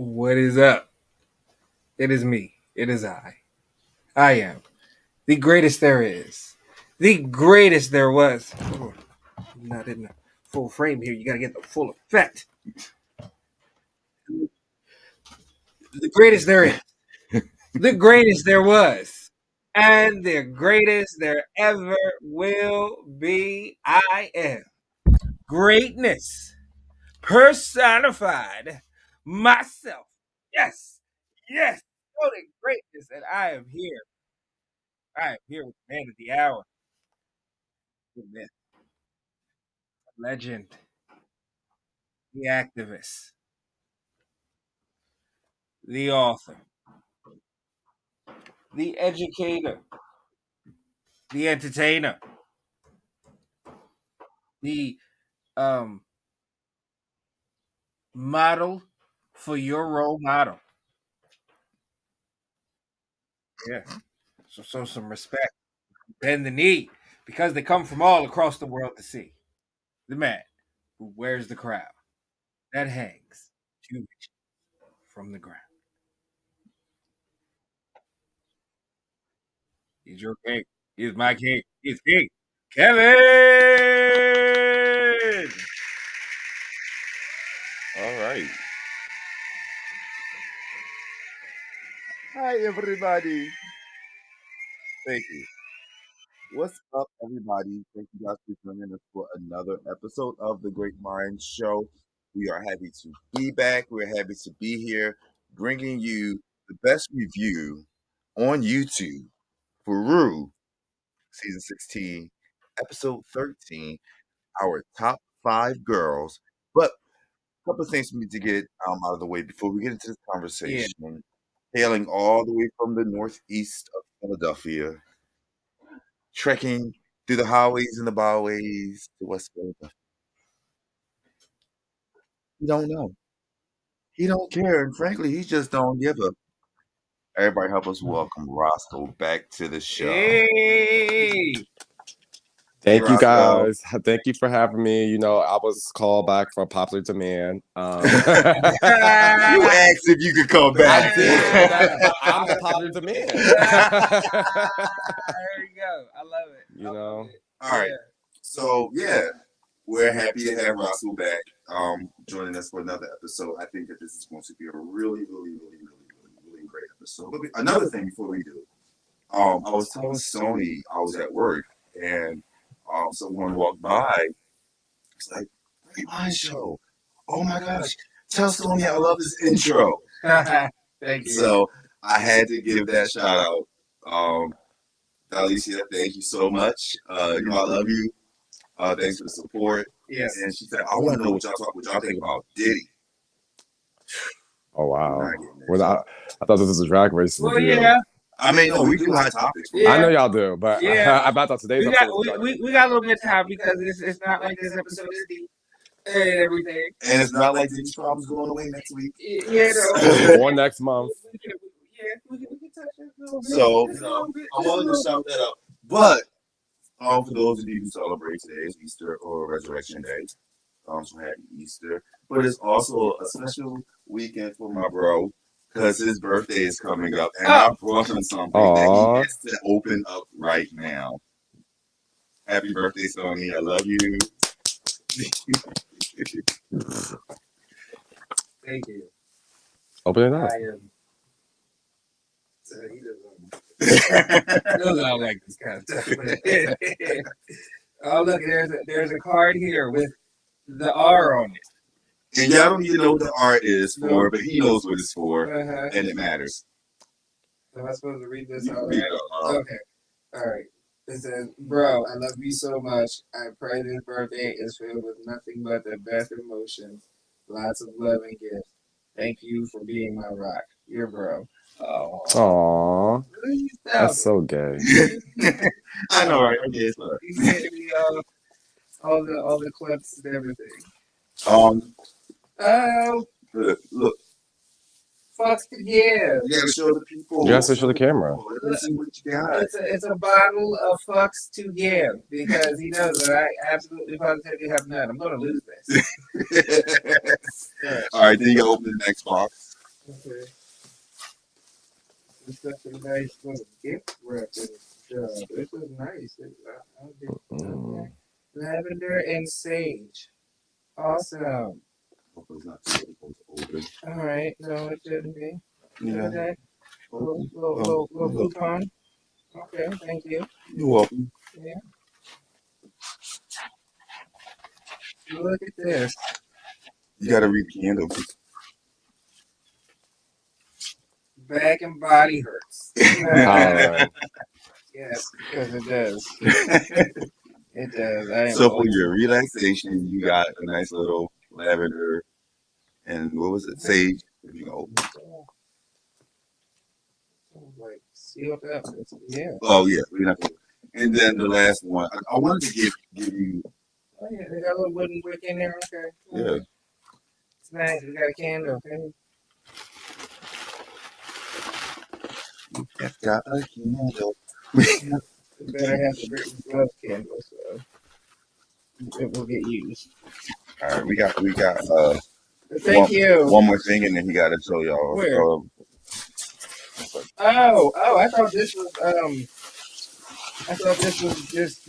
What is up? It is me. It is I. I am the greatest there is. The greatest there was. Oh, I'm not in the full frame here. You gotta get the full effect. The greatest there is. The greatest there was. And the greatest there ever will be. I am. Greatness personified myself. Yes. Yes. Oh, the greatness. And I am here. I am here with the man of the hour. The myth, legend, the activist, the author, the educator, the entertainer, the um model for your role model. Yeah. So some respect. Bend the knee because they come from all across the world to see. The man who wears the crown that hangs 2 inches from the ground. He's your king. He's my king. He's King Kevin. All right. Hi, everybody. Thank you. What's up, everybody? Thank you guys for joining us for another episode of the Great Mind Show. We are happy to be back. We're happy to be here, bringing you the best review on YouTube for Ru Season 16, Episode 13, our top 5 girls. But a couple of things we need to get out of the way before we get into this conversation. Hailing all the way from the northeast of Philadelphia, trekking through the highways and the byways to West Philadelphia. He don't know. He don't care, and frankly, he just don't give a. Everybody, help us welcome Rosko back to the show. Hey. Thank you, Rosko. guys. Thank you for having me. You know, I was called back for popular demand. You asked if you could come back. I did. I'm the popular demand. There you go. I love it. You know. All right. So yeah, we're happy to have Rosko back, joining us for another episode. I think that this is going to be a really great episode. But another thing before we do, I was telling Stoney I was at work and someone walked by. It's like, Great Mind Show. Oh my gosh, tell Stoney I love his intro. Thank you. So I had to give that shout out. Alicia, thank you so much. I love you. Thanks for the support. Yes. And she said, I want to know what y'all think about Diddy. Oh wow. We're not getting into Well, I thought this was a drag race. Well, review. yeah. I mean, no, we do hot topics. Yeah. I know y'all do, but Yeah. I thought today's We episode got was a drag race. we got a little bit of time because it's not like this episode is deep and everything. And it's not like these problems going away next week. Yeah, no. Or next month. We can touch it a little bit. So, Just a little bit, I just a wanted to little shout that out. But for those of you who celebrate today is Easter or Resurrection Day, so happy Easter. But it's also a special weekend for my bro because his birthday is coming up, and I brought him something that he has to open up right now. Happy birthday, Stoney! I love you. Thank you. Open it up. I am. So he doesn't like this kind of stuff. Oh look, there's a card here with the R on it. And y'all don't even know what the R is for, but he knows what it's for, Uh-huh. and it matters. Am I supposed to read this You out can read loud? it, Okay. All right. It says, bro, I love you so much. I pray this birthday is filled with nothing but the best emotions, lots of love and gifts. Thank you for being my rock. Your bro. Oh. Aww. That's so gay. I know, right? Okay, it's fine. He sent me all the clips and everything. Oh, Look. Fucks to give. You gotta show the people. You gotta show the camera. Let's see what you got. It's a bottle of fucks to give because he knows that I absolutely positively have none. I'm gonna lose this. All right, then you gotta open the next box. Okay. It's such a nice little gift wrapping job. This is nice. I'll get okay. Lavender and sage. Awesome. Hopefully it's not too close to open. All right. No, it shouldn't be. Look Yeah. at that. Open. Little Look. coupon. Okay. Thank you. You're welcome. Yeah. Look at this. You gotta read the candle. Back and body hurts. All right. Yes, because it does. It does. I am So for old. your relaxation, you got a nice little lavender and what was it? Sage. You know. Like sealed up. Yeah. Oh yeah. We're not gonna- And then the last one, I wanted to give you. Oh yeah, they got a little wooden brick in there. Okay. Yeah. It's nice. We got a candle. Okay. Got a candle. We better have the written glove candle, so it will get used. All right, we got Thank you. one more thing, and then he got to show y'all. Where? Oh! I thought this was just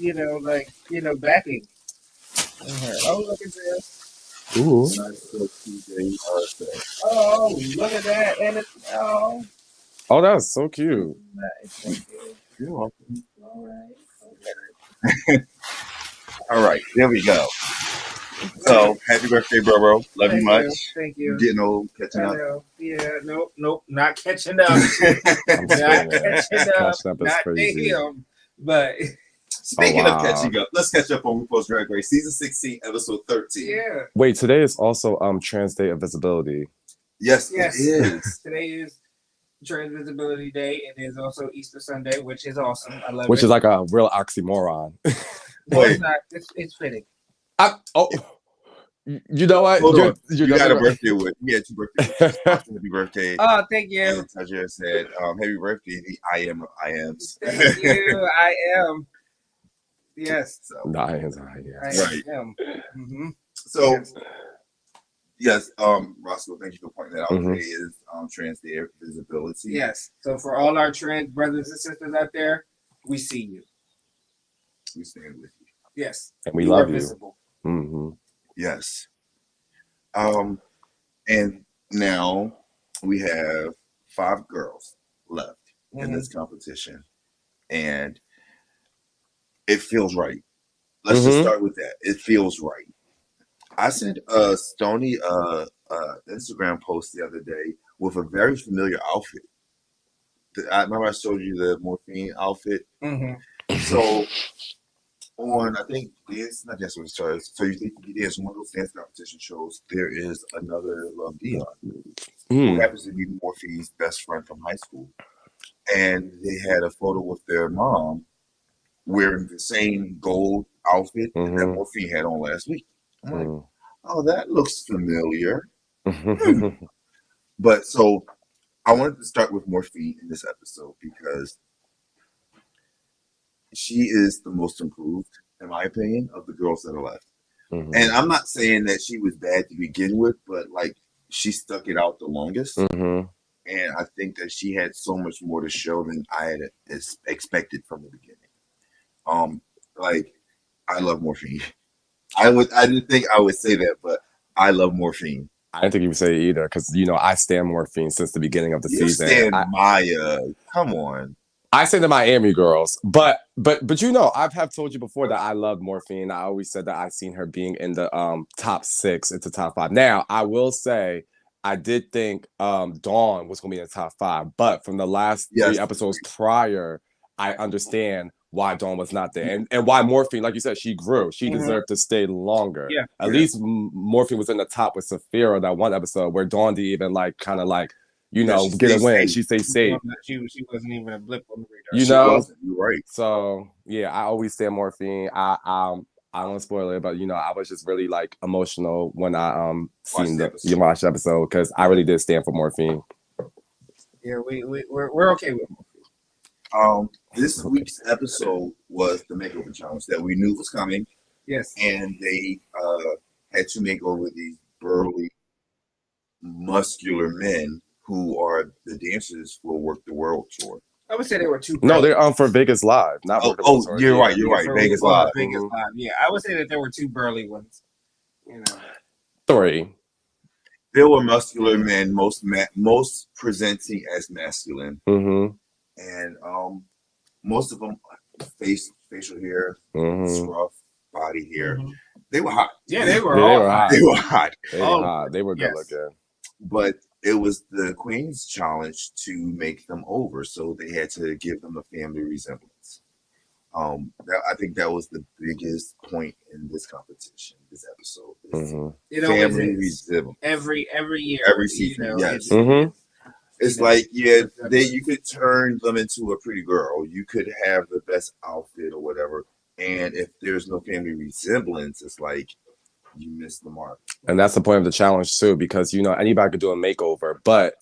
backing. Oh, look at this. Ooh. Oh, look at that, and it's Oh, that's so cute. nice. Thank you. You're welcome. All right. All right, there we go. So, happy birthday, bro. Love you much. Thank you. Getting old, catching I up. know. Yeah, nope, not catching up. I'm Not saying, man. catching up. Catching up is Not crazy. him. But Speaking Oh, wow. of catching up, let's catch up on RuPaul's Drag Race, season 16, episode 13. yeah. Wait, today is also Trans Day of Visibility. Yes, Yes. it is. Today is Trans Visibility Day. It is also Easter Sunday, which is awesome. I love it. Which is like a real oxymoron. No, it's not. It's fitting. You know what? Hold on. You're You got a right. birthday with. Yeah, two birthdays. Happy birthday. Oh, thank you. And Tajir said, happy birthday, the I am. Thank you. I am. Yes. So, Nah, I Right. am. Mm-hmm. so yes, Rosko, thank you for pointing that out. Mhm. Today is Trans Day of Visibility. Yes. So for all our trans brothers and sisters out there, we see you. We stand with you. Yes. And we You love are you. visible. Mm-hmm. Yes. And now we have 5 girls left in this competition, and it feels right. Let's just start with that. It feels right. I sent Stoney Instagram post the other day with a very familiar outfit. I remember I showed you the morphine outfit. Mm-hmm. So on, I think dance, not dance with stars. So you think there's one of those dance competition shows? There is another Love Dion who happens to be Morphe's best friend from high school, and they had a photo with their mom wearing the same gold outfit that Morphine had on last week. I'm like, oh, that looks familiar. But so I wanted to start with Morphine in this episode because she is the most improved, in my opinion, of the girls that are left. And I'm not saying that she was bad to begin with, but like she stuck it out the longest. And I think that she had so much more to show than I had expected from the beginning. Like I love Morphine. I didn't think I would say that, but I love Morphine. I didn't think you would say it either because I stand Morphine since the beginning of the You season. stand Maya. Come on. I say the Miami girls, but I have told you before that I love Morphine. I always said that I've seen her being in the top 6 into top 5. Now I will say I did think Dawn was going to be in the top 5, but from the last 3 episodes prior, I understand why Dawn was not there and why Morphine, like you said, she grew. She deserved to stay longer. Yeah. At least Morphine was in the top with Saphira that one episode where Dawn didn't even get a win. She stayed safe. She wasn't even a blip on the radar. You're right. So yeah, I always stand Morphine. I don't want to spoil it, but I was just really like emotional when I watched the episode because I really did stand for Morphine. Yeah, we're okay with Morphine. This week's episode was the makeover challenge that we knew was coming. Yes. And they had to make over these burly, muscular men who are the dancers for Work the World tour. I would say they were two. No, they're for Vegas Live, not Work the World Tour. You're right. You're right. For Vegas Live. Live. Vegas Live. Yeah, I would say that there were two burly ones. You know, 3. There were muscular men, most presenting as masculine, and most of them facial hair, scruff, body hair. They were hot. Yeah, they were all hot. They were hot. They were hot. They were good looking. But it was the Queen's challenge to make them over, so they had to give them a family resemblance. I think that was the biggest point in this competition, this episode. Family resemblance. Every year, every season. Yes. It's like you could turn them into a pretty girl. You could have the best outfit or whatever, and if there's no family resemblance, it's like you miss the mark. And that's the point of the challenge too, because anybody could do a makeover, but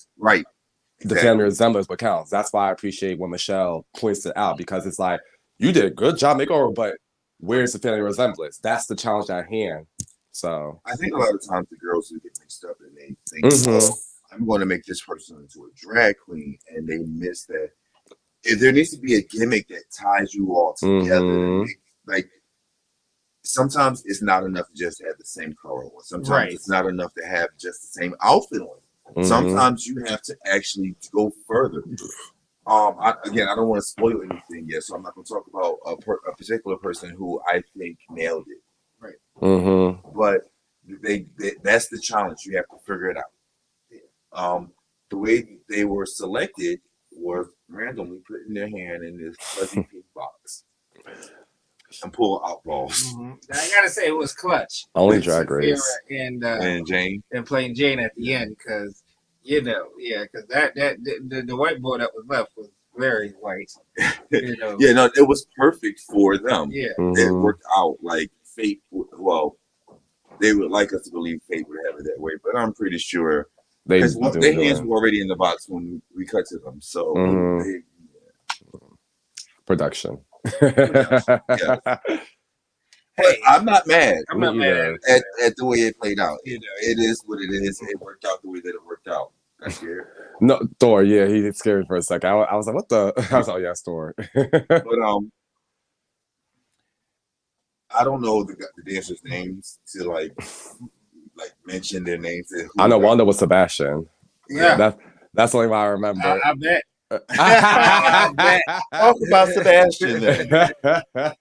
the family resemblance what counts. That's why I appreciate when Michelle points it out, because it's like, you did a good job makeover, but where's the family resemblance? That's the challenge at hand. So I think a lot of times the girls who get mixed up and they think, I'm going to make this person into a drag queen, and they miss that. If there needs to be a gimmick that ties you all together, like sometimes it's not enough to just have the same color on. Sometimes it's not enough to have just the same outfit on. Sometimes you have to actually go further. I don't want to spoil anything yet, so I'm not going to talk about a particular person who I think nailed it. Right. But that's the challenge. You have to figure it out. The way they were selected was randomly putting their hand in this fuzzy pink box and pull out balls. I gotta say, it was clutch. Only Drag Race and Jane and playing Jane at the end, because because the white boy that was left was very white. It was perfect for them. It worked out like fate. Well, they would like us to believe fate would have it that way, but I'm pretty sure because their hands were already in the box when we cut to them. So production. Hey, I'm not mad. I'm not mad at the way it played out. It is what it is. It worked out the way that it worked out. That's scared. No, Thor. Yeah, he scared me for a second. I was like, "What the?" I was like, "Yeah, Thor." But I don't know the dancers' names to like mention their names. I know Wanda was Sebastian. Yeah, that's the only one I remember. I bet. Talk about Sebastian then.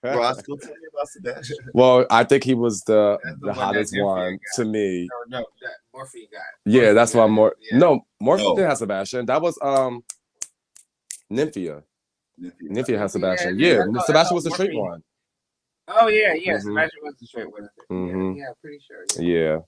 Rosko, tell me about Sebastian. Well, I think he was the hottest one to me. No, that Morphine guy. Yeah, that's why No, Morphine didn't have Sebastian. That was Nymphia. Nymphia has Sebastian. Yeah, Sebastian was the straight one. Oh yeah. Sebastian was the straight one. Yeah, pretty sure. Yeah.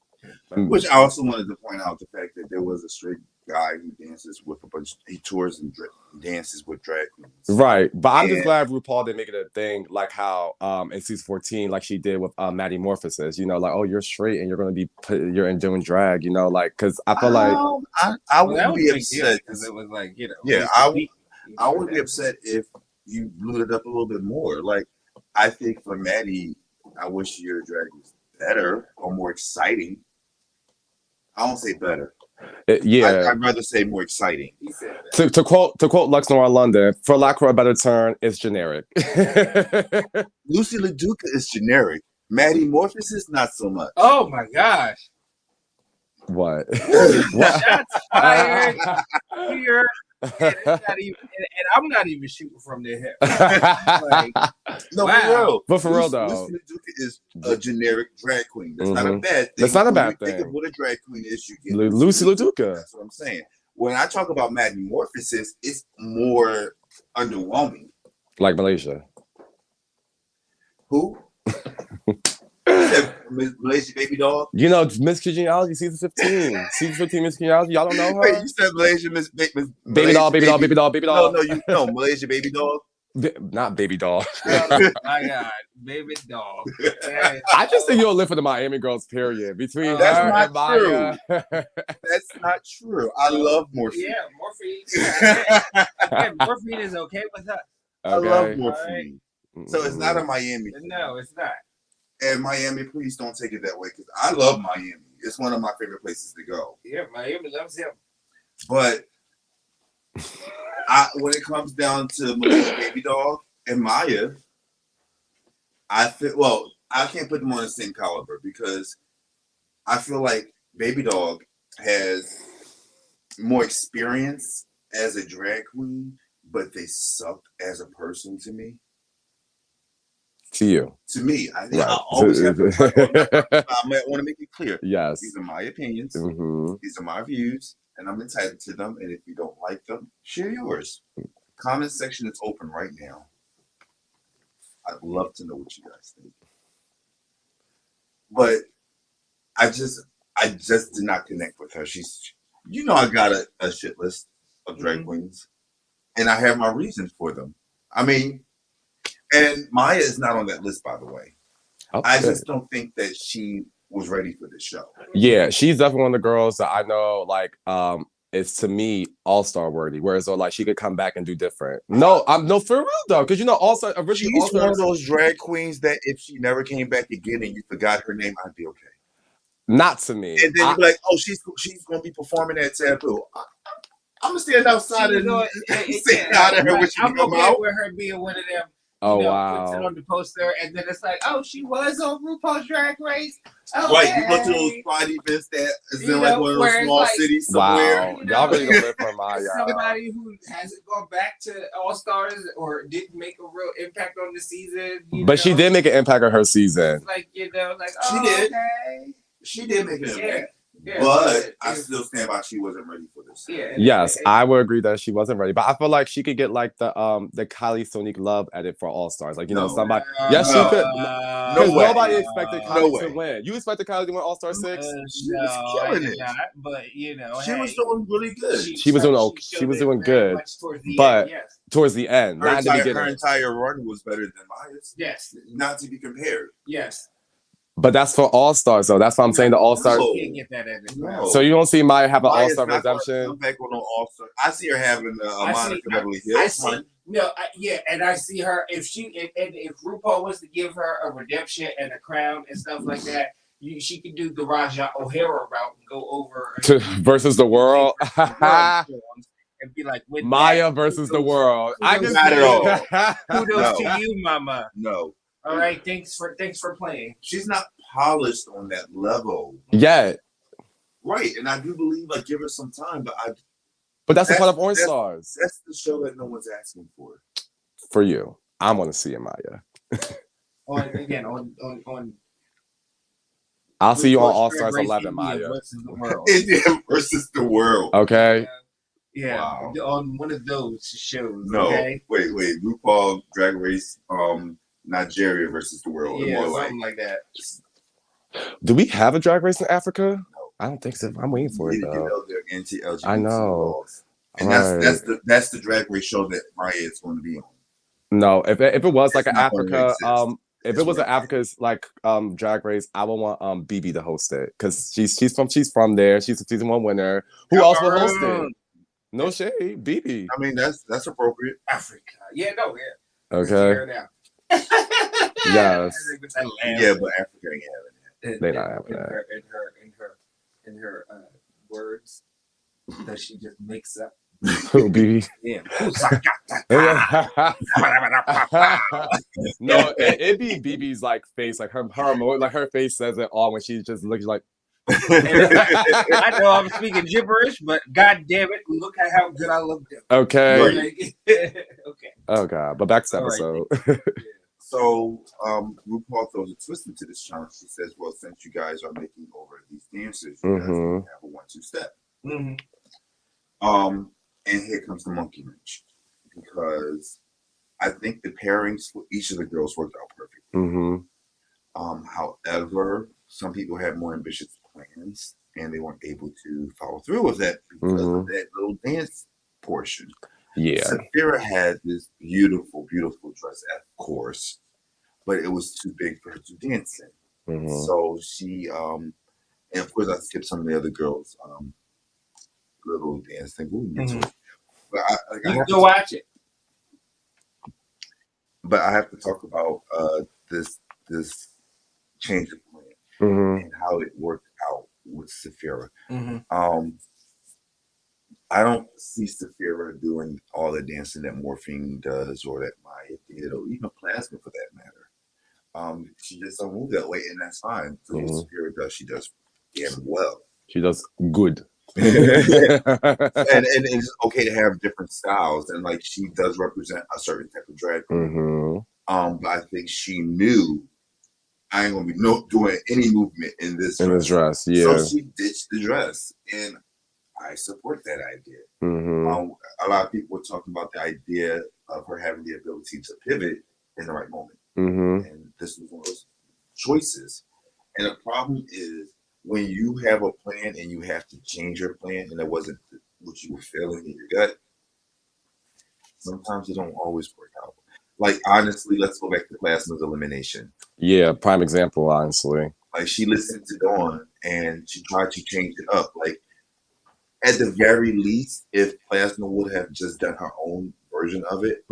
Which I also wanted to point out the fact that there was a straight guy who dances with he tours and dances with drag queens. Right. But I'm just glad RuPaul didn't make it a thing like how in season 14, like she did with Maddie Morphosis, like, oh, you're straight and you're going to be you're doing drag, like, because I feel like I wouldn't be upset because it was like, I would be upset if you blew it up a little bit more. Like, I think for Maddie, I wish your drag was better or more exciting. I won't say better. I'd rather say more exciting. To quote Lux Noir London, for lack of a better term, it's generic. Lucy LaDuca is generic. Maddie Morphosis, not so much. Oh my gosh! What? Shots fired here. And I'm not even shooting from their hip. No, for real. But for real though, Lucy LaDuca is a generic drag queen. That's not a bad thing. That's not a bad thing. Think of what a drag queen is. You get Lucy LaDuca. That's what I'm saying. When I talk about Maddie Morphosis, it's more underwhelming. Like Malaysia. Who? Malaysia Baby Doll? Miss Congeniality season 15. Season 15 Miss Congeniality. Y'all don't know her? Wait, you said Malaysia Miss Baby Doll. No, Malaysia Baby Doll. Not Baby Doll. Oh my God, Baby Doll. I just think you'll live for the Miami girls, period. Between that's her not and Maya. true. That's not true. I love Morphine. Yeah, Morphine. Morphine is okay with us. I love Morphine. Right. So it's not a Miami thing. No, it's not. And Miami, please don't take it that way, because I love Miami. It's one of my favorite places to go. Yeah, Miami loves him. But when it comes down to Baby Doll and Maya, I can't put them on the same caliber because I feel like Baby Dog has more experience as a drag queen, but they suck as a person to me. To you. To me. Right. I always have to I might want to make it clear. Yes. These are my opinions. Mm-hmm. These are my views, and I'm entitled to them. And if you don't like them, share yours. Comment section is open right now. I'd love to know what you guys think. But I just did not connect with her. She's, I got a shit list of drag queens, and I have my reasons for them. I mean, and Maya is not on that list, by the way. Okay. I just don't think that she was ready for this show. Yeah, she's definitely one of the girls that I know, like, it's to me all-star worthy. Whereas though, like, she could come back and do different. No, for real though, because all-star originally She's all-stars, one of those drag queens that if she never came back again and you forgot her name, I'd be okay. Not to me. And then you'd be like, oh, she's going to be performing at Taboo. I'm going to stand outside and say hi to her when she I'm come okay out. with her being one of them. Wow. Puts it on the poster, and then it's like, oh, she was on RuPaul's Drag Race. Oh, right, you go to those spot events that is in like one of those small cities somewhere. Wow, y'all really don't live for Maya. Somebody who hasn't gone back to All Stars or didn't make a real impact on the season. But she did make an impact on her season. It's like, she did. Okay. She did make an impact. Yeah, but I still stand by she wasn't ready for this. Yeah, yes, I would agree that she wasn't ready. But I feel like she could get like the Kylie Sonique Love edit for All Stars. Like, somebody. Yes, she could. Because nobody expected Kylie to win. You expected Kylie to win All Star 6? She was killing it. But she was doing really good. She was doing okay. She was doing good. But towards the end, not at the beginning. Her entire run was better than Maya's. Yes. Not to be compared. Yes. But that's for All Stars, though. That's what I'm saying. The All Stars. No. So you don't see Maya have an All Star redemption. Come back on All-Star. I see her having a Monica Beverly Hills. And I see her if RuPaul was to give her a redemption and a crown and stuff like that. She could do the Raja O'Hara route and go over to versus the world. And be like, Maya versus the world. I just got it all. Kudos to you, Mama. No. All right, thanks for playing. She's not polished on that level yet. Right, and I do believe give her some time, but that's the part of Orange Stars. That's the show that no one's asking for. For you, I want to see it, Maya. on. I'll see you on All Stars 11, Maya. India versus the world. Okay. Yeah, wow. On one of those shows. No, okay? wait. RuPaul Drag Race, Nigeria versus the world. Yeah, something like that. Do we have a Drag Race in Africa? No. I don't think so. I'm waiting for it though. They're anti-LGBT I know. laws. And that's the Drag Race show that Maya is going to be on. No, if it was like an Africa, if it was an Africa's like Drag Race, I would want BB to host it because she's from there. She's a season 1 winner. Who else will host it? No shade, BB. I mean, that's appropriate. Africa. Yeah, no, yeah. Okay. Yes. Yeah, but Africa ain't having that. They not having that. In her words that she just makes up. Who, BB? Yeah. No, it be BB's like face, like her face says it all when she just looks like. I know I'm speaking gibberish, but god damn it, look at how good I look. Okay. Okay. Oh god, but back to the episode. Right. So RuPaul throws a twist into this challenge. She says, well, since you guys are making over these dancers, you guys can have a 1-2 step. And here comes the monkey wrench, because I think the pairings for each of the girls worked out perfectly. However, some people had more ambitious plans and they weren't able to follow through with that because of that little dance portion. Yeah. Sapphira had this beautiful, beautiful dress, of course, but it was too big for her to dance in. So she, and of course I skipped some of the other girls' little dance thing. We'll get to it. But you can go watch it. But I have to talk about this change of plan and how it worked out with Sapphira. I don't see Saphira doing all the dancing that Morphine does, or that Maya did, or even Plasma for that matter. She just don't move that way, and that's fine. So what Saphira does, she does damn well. She does good. and it's okay to have different styles, and like she does represent a certain type of drag queen. But I think she knew I ain't gonna be doing any movement in this dress. Yeah. So she ditched the dress, and I support that idea. A lot of people were talking about the idea of her having the ability to pivot in the right moment, and this was one of those choices. And the problem is when you have a plan and you have to change your plan, and it wasn't what you were feeling in your gut. Sometimes it don't always work out. Like honestly, let's go back to Plasma's elimination. Yeah, prime example, honestly. Like she listened to Dawn and she tried to change it up. Like at the very least, if Plasma would have just done her own version of it,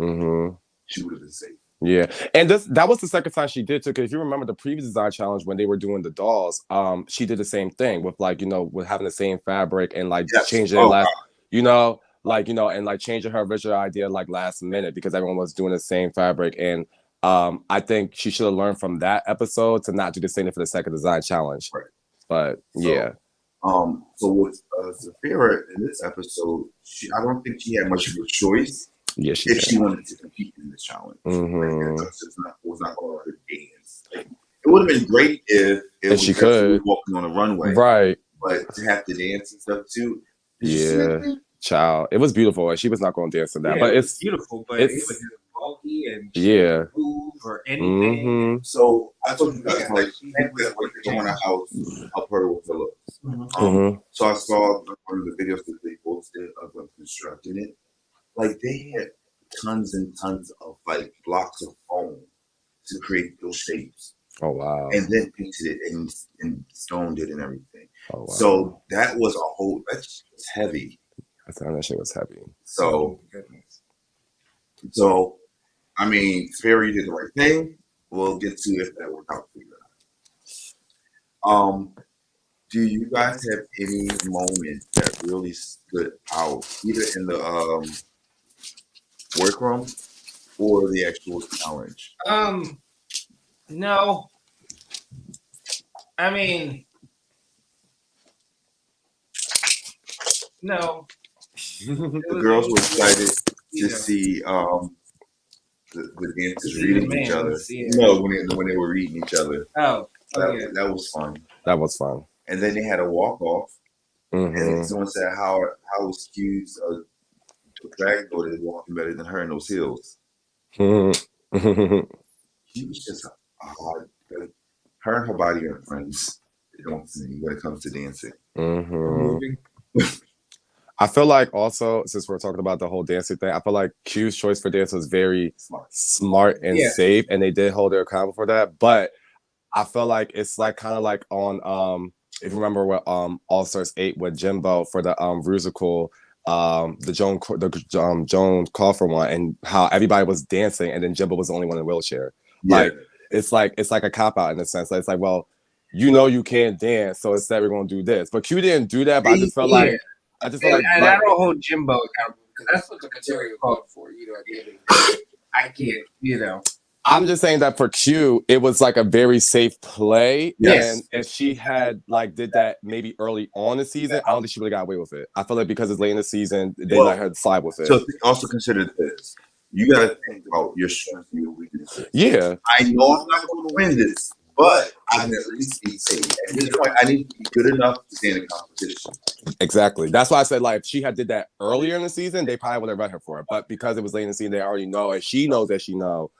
she would have been safe. Yeah, and that was the second time she did too. Because if you remember the previous design challenge when they were doing the dolls, she did the same thing with like with having the same fabric and like changing it last, and like changing her original idea like last minute because everyone was doing the same fabric. And I think she should have learned from that episode to not do the same thing for the second design challenge. Right. But yeah. So with Saphira in this episode, I don't think she had much of a choice. Yeah, if she wanted to compete in this challenge. Like, was not going to her dance. Like, it would have been great if she could walking on a runway, right? But to have to dance and stuff too. Child, it was beautiful, and she was not going to dance in that. But it's beautiful, but it was bulky and she didn't move or anything. So I told you guys like going to house help her with the looks. So I saw one of the videos that they posted of them constructing it. Like they had tons and tons of like blocks of foam to create those shapes. Oh wow! And then painted it and stoned it and everything. Oh wow! So that was that's heavy. That shit was heavy. So I mean, Sperry did the right thing. We'll get to if that worked out for you guys. Do you guys have any moment that really stood out, either in the workroom or the actual challenge? No. I mean, no. The girls were excited to see the dancers reading each other. No, when they were reading each other. That was fun. That was fun. And then they had a walk off, and someone said how was Q's drag daughter walking better than her in those heels. She was just odd. Her and her body are friends. They don't see when it comes to dancing. I feel like also, since we're talking about the whole dancing thing, I feel like Q's choice for dance was very smart and safe, and they did hold her accountable for that. But I feel like it's like kind of like on if you remember what All Stars 8 with Jimbo for the Rusical, the Joan Crawford one, and how everybody was dancing and then Jimbo was the only one in a wheelchair. Like it's like a cop out in a sense. Like, it's like, well, you can't dance, so instead we're gonna do this. But Q didn't do that, but I just felt like I don't hold Jimbo accountable because that's what the material called for. I can't. I'm just saying that for Q, it was like a very safe play. Yes. And if she had did that maybe early on the season, I don't think she would have got away with it. I feel like because it's late in the season, they let her slide with it. So also consider this. You got to think about your strengths and your weaknesses. Yeah. I know I'm not going to win this, but I can at least be safe. At this point, I need to be good enough to stay in the competition. Exactly. That's why I said, if she had did that earlier in the season, they probably would have run her for it. But because it was late in the season, they already know, and she knows that she knows.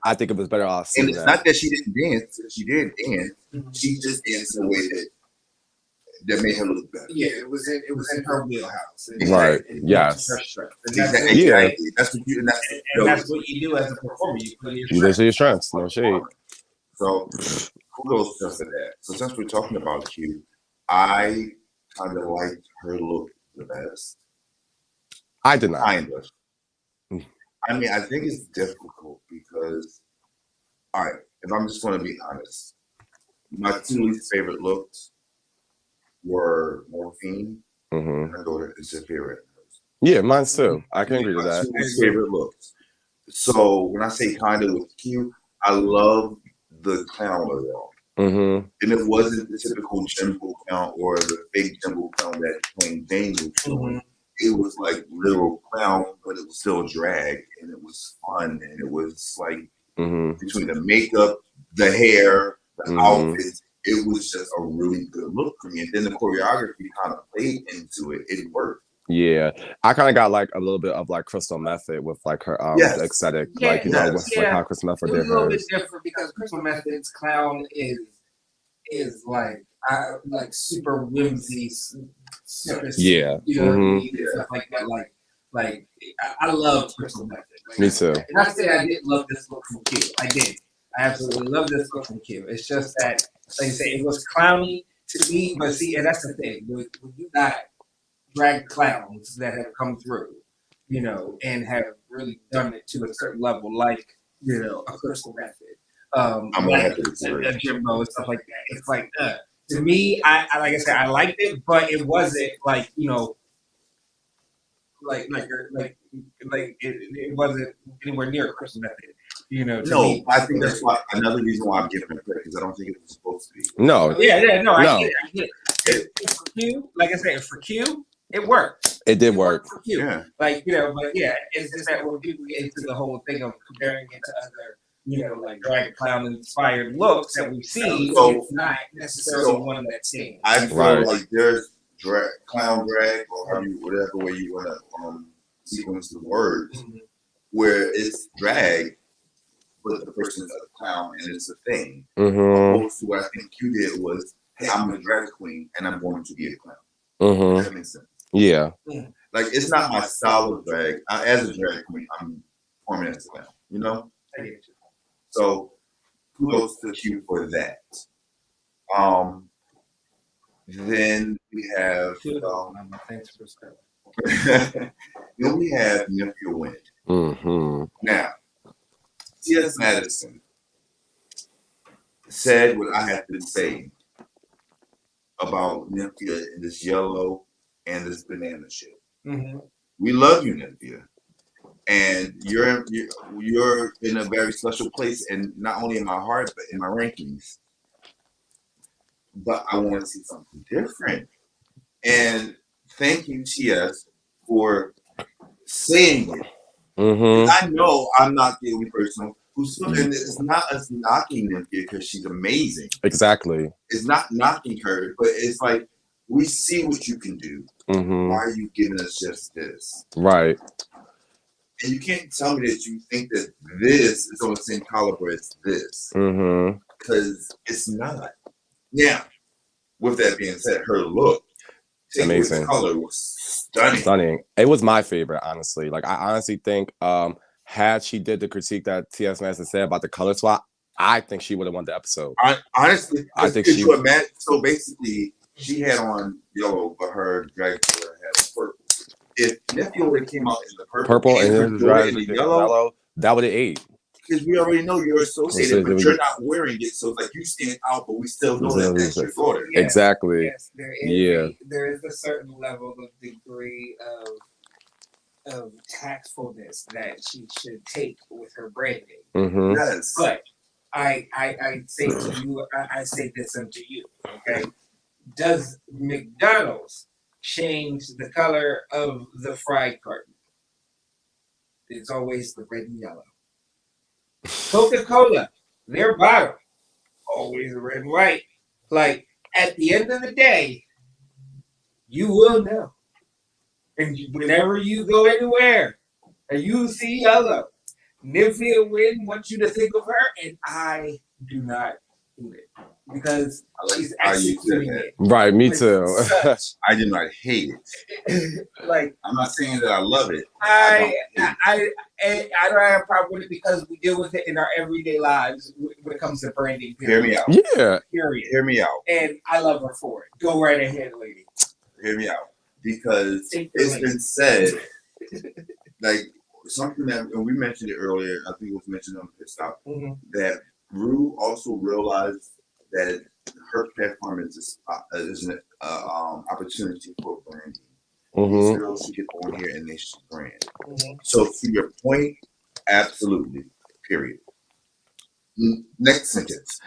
I think it was better off. And it's not that she didn't dance; she did dance. She just danced in a way that made her look better. Yeah, it was in her wheelhouse. Right. Yes. Her strength. Exactly. That's what you do as a performer. You put your strengths. No shade. So kudos to that. So since we're talking about Q, I kind of liked her look the best. I did not. Kind of. I mean, I think it's difficult because, all right, if I'm just going to be honest, my two least favorite looks were Morphine and her daughter and Saphira. Yeah, mine too. I can agree to My that. two least favorite looks. So when I say kinda with Q, I love the clown L'Oreal. Mm-hmm. And it wasn't the typical Jimbo clown or the fake Jimbo clown that Plain Jane was showing. It was like literal clown, but it was still drag, and it was fun, and it was like between the makeup, the hair, the outfits, it was just a really good look for me. And then the choreography kind of played into it. It worked. Yeah, I kind of got like a little bit of like Crystal Method with like her aesthetic, like like how Crystal Method did It was a little bit hers. different because Crystal Method's clown is like super whimsy, super Yeah. you know what I mean, stuff like that. Like I love Crystal Method. Like, Me too. And I say I didn't love this look from Q. I did. I absolutely love this look from Q. It's just that, like I say, it was clowny to me. But see, and that's the thing. When you got drag clowns that have come through, you know, and have really done it to a certain level, like, you know, a Crystal Method, like a Jimbo and stuff like that. It's like, to me, I like I said, I liked it, but it wasn't like, you know, it wasn't anywhere near a Crystal Method. You know, to me, I think that's why another reason why I'm giving it credit because I don't think it was supposed to be. No. I get it. For Q, like I said, for Q, it worked. It did work. For Q. Yeah. Like, you know, but yeah, it's just that when people get into the whole thing of comparing it to other, you know, like drag clown inspired looks that we've seen, it's not necessarily one that stands. I feel like there's clown drag, or whatever way you want to sequence the words, where it's drag, but the person is a clown and it's a thing. Opposed to what I think you did was, hey, I'm a drag queen and I'm going to be a clown. Does that make sense? Yeah. Like, it's not my style of drag. As a drag queen, I'm performing as a clown, you know? So kudos to Q for that. Then we have then we have Nymphia Wind. Now, T.S. Madison said what I have been saying about Nymphia and this yellow and this banana shit. We love you, Nymphia, and you're in a very special place, and not only in my heart but in my rankings. But I want to see something different. And thank you, T.S., for saying it. I know I'm not the only person who's and it's not us knocking Nymphia because she's amazing. Exactly. It's not knocking her, but it's like, we see what you can do. Why are you giving us just this? Right. And you can't tell me that you think that this is on the same caliber as this. Because it's not. Now, with that being said, her look, amazing. Color was stunning. It was my favorite, honestly. Like, I honestly think had she did the critique that T.S. Madison said about the color swap, I think she would have won the episode. Honestly, I think she would. So basically, she had on yellow, but her drag color had purple. If Nymphia would have came out in the purple and her drag in the yellow, that would have ate. Because we already know you're associated, but you're not wearing it. So it's like, you stand out, but we still know that that's your daughter. Yes, exactly. Yes, there is a certain level of degree of tactfulness that she should take with her branding. Yes. But I say to you, I say this unto you, okay? Does McDonald's change the color of the fried carton? It's always the red and yellow. Coca-Cola, their bottle, always red and white. Like, at the end of the day, you will know. And whenever you go anywhere and you see yellow, Nymphia Wind wants you to think of her, and I do not hate it. Because she's executing it. Right, me too. I do not hate it. Like, I'm not saying that I love it. I don't have a problem with it because we deal with it in our everyday lives when it comes to branding. Period. Hear me out. Yeah. Period. Hear me out. And I love her for it. Go right ahead, lady. Hear me out. Because it's been said, like, something that, and we mentioned it earlier, I think it was mentioned on the pit stop, that Ru also realized that her platform is an opportunity for branding. These girls should get on here and they should brand. So to your point, absolutely. Period. Next sentence.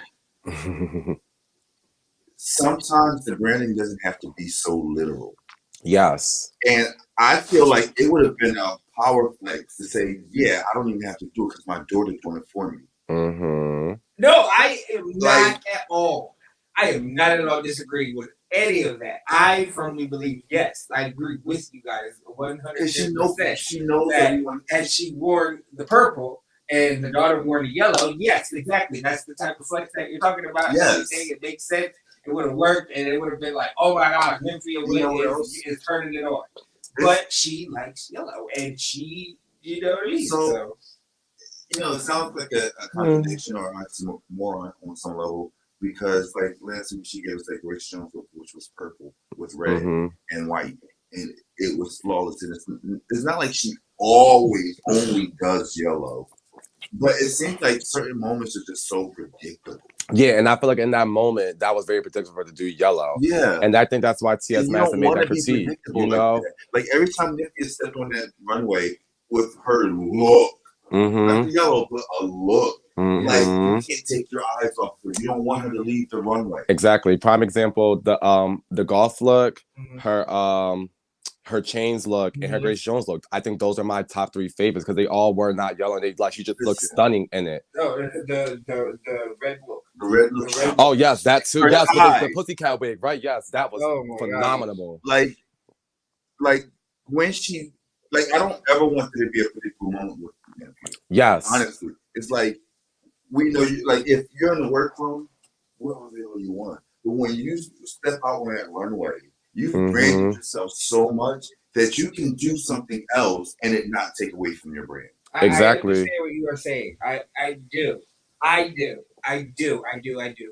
Sometimes the branding doesn't have to be so literal. Yes. And I feel like it would have been a power flex to say, yeah, I don't even have to do it because my daughter's doing it for me. No, I am not at all. I am not at all disagreeing with any of that. I firmly believe, yes, I agree with you guys 100%. She knows that everyone. had she worn the purple and the daughter wore the yellow, yes, exactly. That's the type of flex that you're talking about. Yes. It makes sense. It would have worked, and it would have been like, oh my God, Nymphia is turning it on. But she likes yellow, and she, you know what I mean? So it sounds like a contradiction or more on some level, because like last week she gave us like Grace Jones, which was purple with red and white, and it was flawless. And it's not like she always only does yellow, but it seems like certain moments are just so predictable. Yeah, and I feel like in that moment, that was very predictable for her to do yellow. Yeah. And I think that's why T.S. Madison made that critique. You know? Like every time Nymphia stepped on that runway with her look, not the yellow, but a look. Like you can't take your eyes off her. You don't want her to leave the runway. Exactly. Prime example, the golf look, her chains look, and her Grace Jones look. I think those are my top 3 favorites because they all were not yellow. And she just looked stunning in it. No, the red look. The red look. Oh yes, that too. Her yes, eyes. with the pussycat wig, right? Yes, that was phenomenal. God. Like when she, I don't ever want there to be a predictable moment with them. Yes. Honestly, it's like we know you. Like if you're in the workroom, whatever the hell you want. But when you step out on that runway, you've branded yourself so much that you can do something else and it not take away from your brand. Exactly. I understand what you are saying. I do.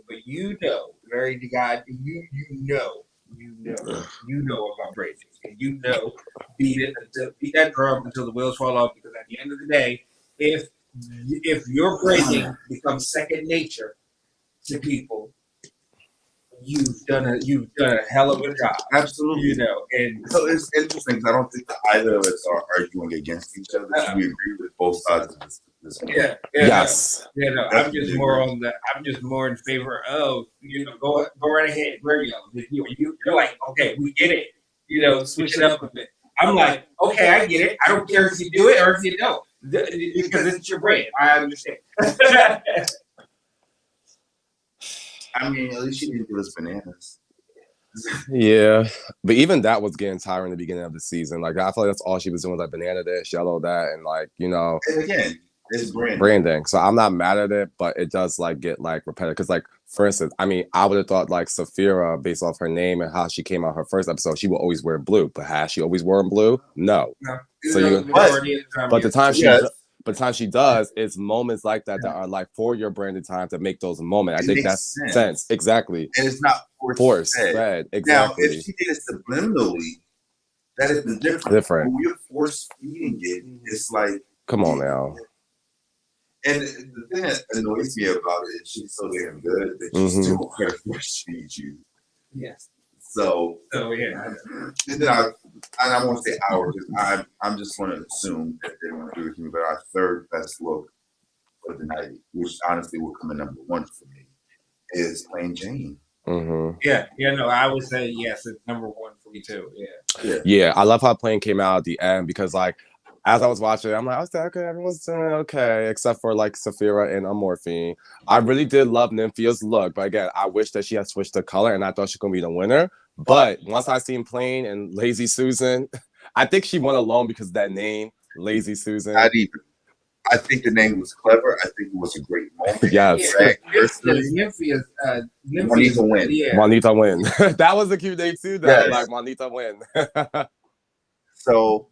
But you know, very to God, you know about branding, and you know, beat that drum until the wheels fall off. Because at the end of the day, if your branding becomes second nature to people, you've done a hell of a job. Absolutely. And so it's interesting because I don't think that either of us are arguing against each other. We agree with both sides of this. Yes. I'm just more in favor of go right ahead, wear yellow. You're like, okay, we get it. Switch it up a bit. I'm like, okay, I get it. I don't care if you do it or if you don't, because it's your brand. I understand. I mean, at least she didn't give us bananas. Yeah, but even that was getting tiring in the beginning of the season. Like I feel like that's all she was doing, like banana this, yellow that, and And again, it's branding. So I'm not mad at it, but it does get repetitive. Because for instance, I mean, I would have thought Saphira, based off her name and how she came out her first episode, she would always wear blue. But has she always worn blue? No. So but the time she does, it's moments like that are for your branded time to make those moments. I think that's sense. Exactly. And it's not force fed. Exactly. Now, if she did it subliminally, that is different. When you're force feeding it, it's like, come on now. And the thing that annoys me about it is she's so damn good that you still want her to force feed you. Yes. So yeah. And then I won't say ours because I'm just going to assume that they don't agree with me, but our third best look for the night, which honestly will come in number 1 for me, is Plain Jane. I would say yes, it's number 1 for me too. Yeah, I love how Plain came out at the end because as I was watching, I'm like, okay, everyone's doing okay, except for Saphira and Morphine. I really did love Nymphia's look, but again, I wish that she had switched the color, and I thought she was gonna be the winner. But once I seen Plain and Lazy Susan, I think she won alone because of that name, Lazy Susan. Not even. I think the name was clever. I think it was a great moment. Yes. Nymphia's Juanita win. Yeah. Juanita win. That was a cute name too. That Juanita win. So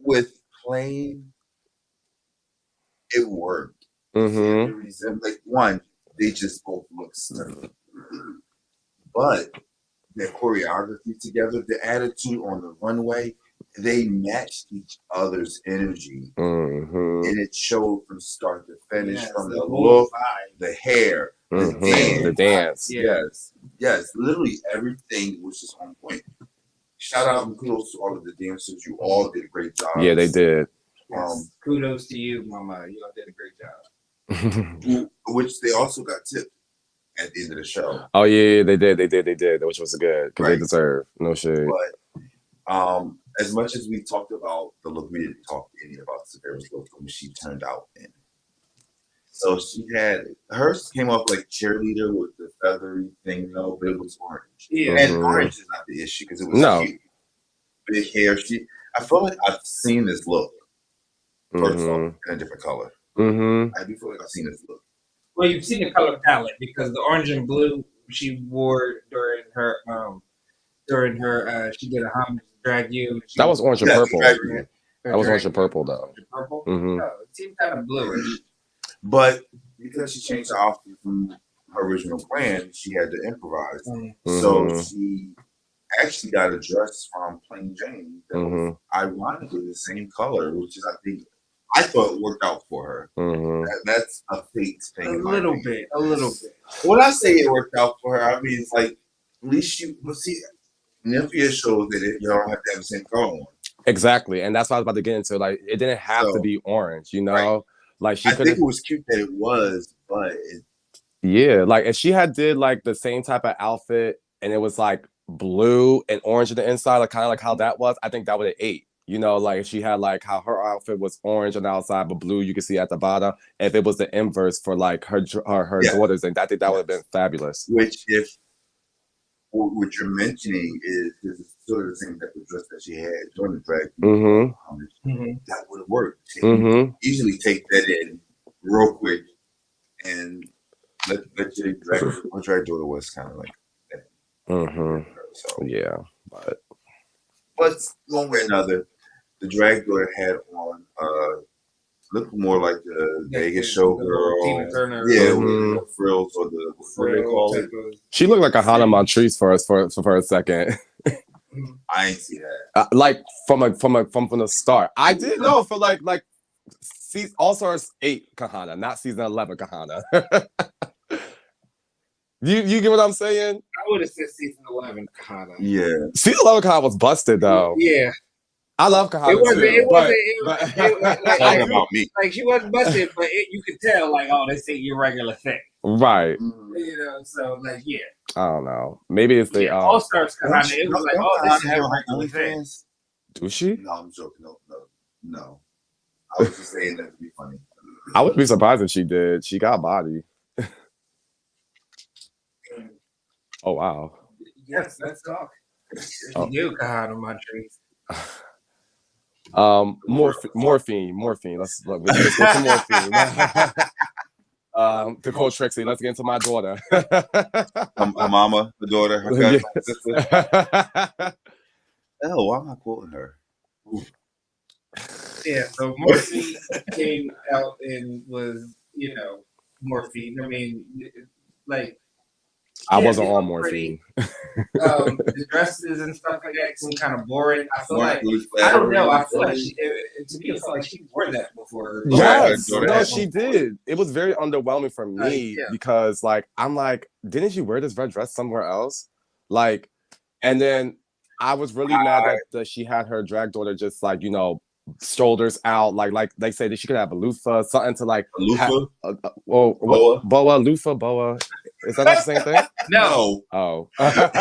with Plain, it worked. One, they just both look stunning. But their choreography together, the attitude on the runway, they matched each other's energy. And it showed from start to finish, from the look, the hair, the dance. Yes. Literally everything was just on point. shout out and kudos to all of the dancers. You all did great jobs. Yeah, they did. Kudos to you, Mama. You all did a great job. Which they also got tipped at the end of the show. Oh yeah, they did, which was good because they deserve no shade. But as much as we talked about the look, we didn't talk any about Severa's look when she turned out in. So she had hers came off like cheerleader with the feathery thing, but it was orange. Yeah, and orange is not the issue because it was cute. Big hair. I feel like I've seen this look first off in a different color. I do feel like I've seen this look. Well, you've seen the color palette because the orange and blue she wore during her she did a homage drag you. That was orange and purple. That was orange and purple though. Purple? No, it seemed kind of bluish. But because she changed the outfit from her original plan, she had to improvise. So she actually got a dress from Plain Jane that was ironically the same color, which is I thought it worked out for her. That's a fate thing. A little bit. When I say it worked out for her, I mean it's like at least Nymphia shows that you don't have to have the same color on. Exactly, and that's what I was about to get into. Like, it didn't have to be orange, you know. Right. Like I think it was cute that it was, but like if she had did like the same type of outfit and it was like blue and orange on the inside, like kind of like how that was, I think that would have ate. You know, like if she had like how her outfit was orange on the outside but blue, you can see at the bottom. If it was the inverse for like her daughters, and I think that would have been fabulous. Which what you're mentioning is sort of the same type of dress that she had during the drag. That would have worked. Easily take that in real quick and let your drag daughter was kind of like that. So, yeah, but one way or another, the drag daughter had on looked more like the Vegas showgirl. Tina Turner. Yeah, with the frills or the what do they call it? She looked like a Hannah Montrese for a second. I ain't see that. Like from the start. I did know for like All Stars 8 Kahana, not season 11 Kahana. You get what I'm saying? I would have said season 11 Kahana. Yeah. Season 11 Kahana was busted though. Yeah. I love Kahana it wasn't about me. Like she wasn't busted, but you could tell like, oh, this ain't your regular thing. Right. You know, so like I don't know. Maybe it's the All Stars Kahana. It was like, oh, this is her regular thing. Do she? No, I'm joking. No. I was just saying that to be funny. I would be surprised if she did. She got body. Oh wow. Yes, let's talk. You do Kahana Montrese. Morphine. Let's get to morphine. To quote Trixie, let's get into my daughter. Her mama, the daughter, her cousin, her sister. Oh, why am I quoting her? Yeah, so Morphine came out and was, Morphine. I mean, like I wasn't on morphine. The dresses and stuff like that seem kind of boring. I feel like I don't know. I feel like to me, it felt like she wore that before. Yes, no, she did. It was very underwhelming for me because, like, I'm like, didn't you wear this red dress somewhere else? Like, and then I was really mad that she had her drag daughter just like shoulders out, like they say that she could have a loofah, something to like loofah. Boa, loofah, boa. Is that not the same thing? No. Oh. But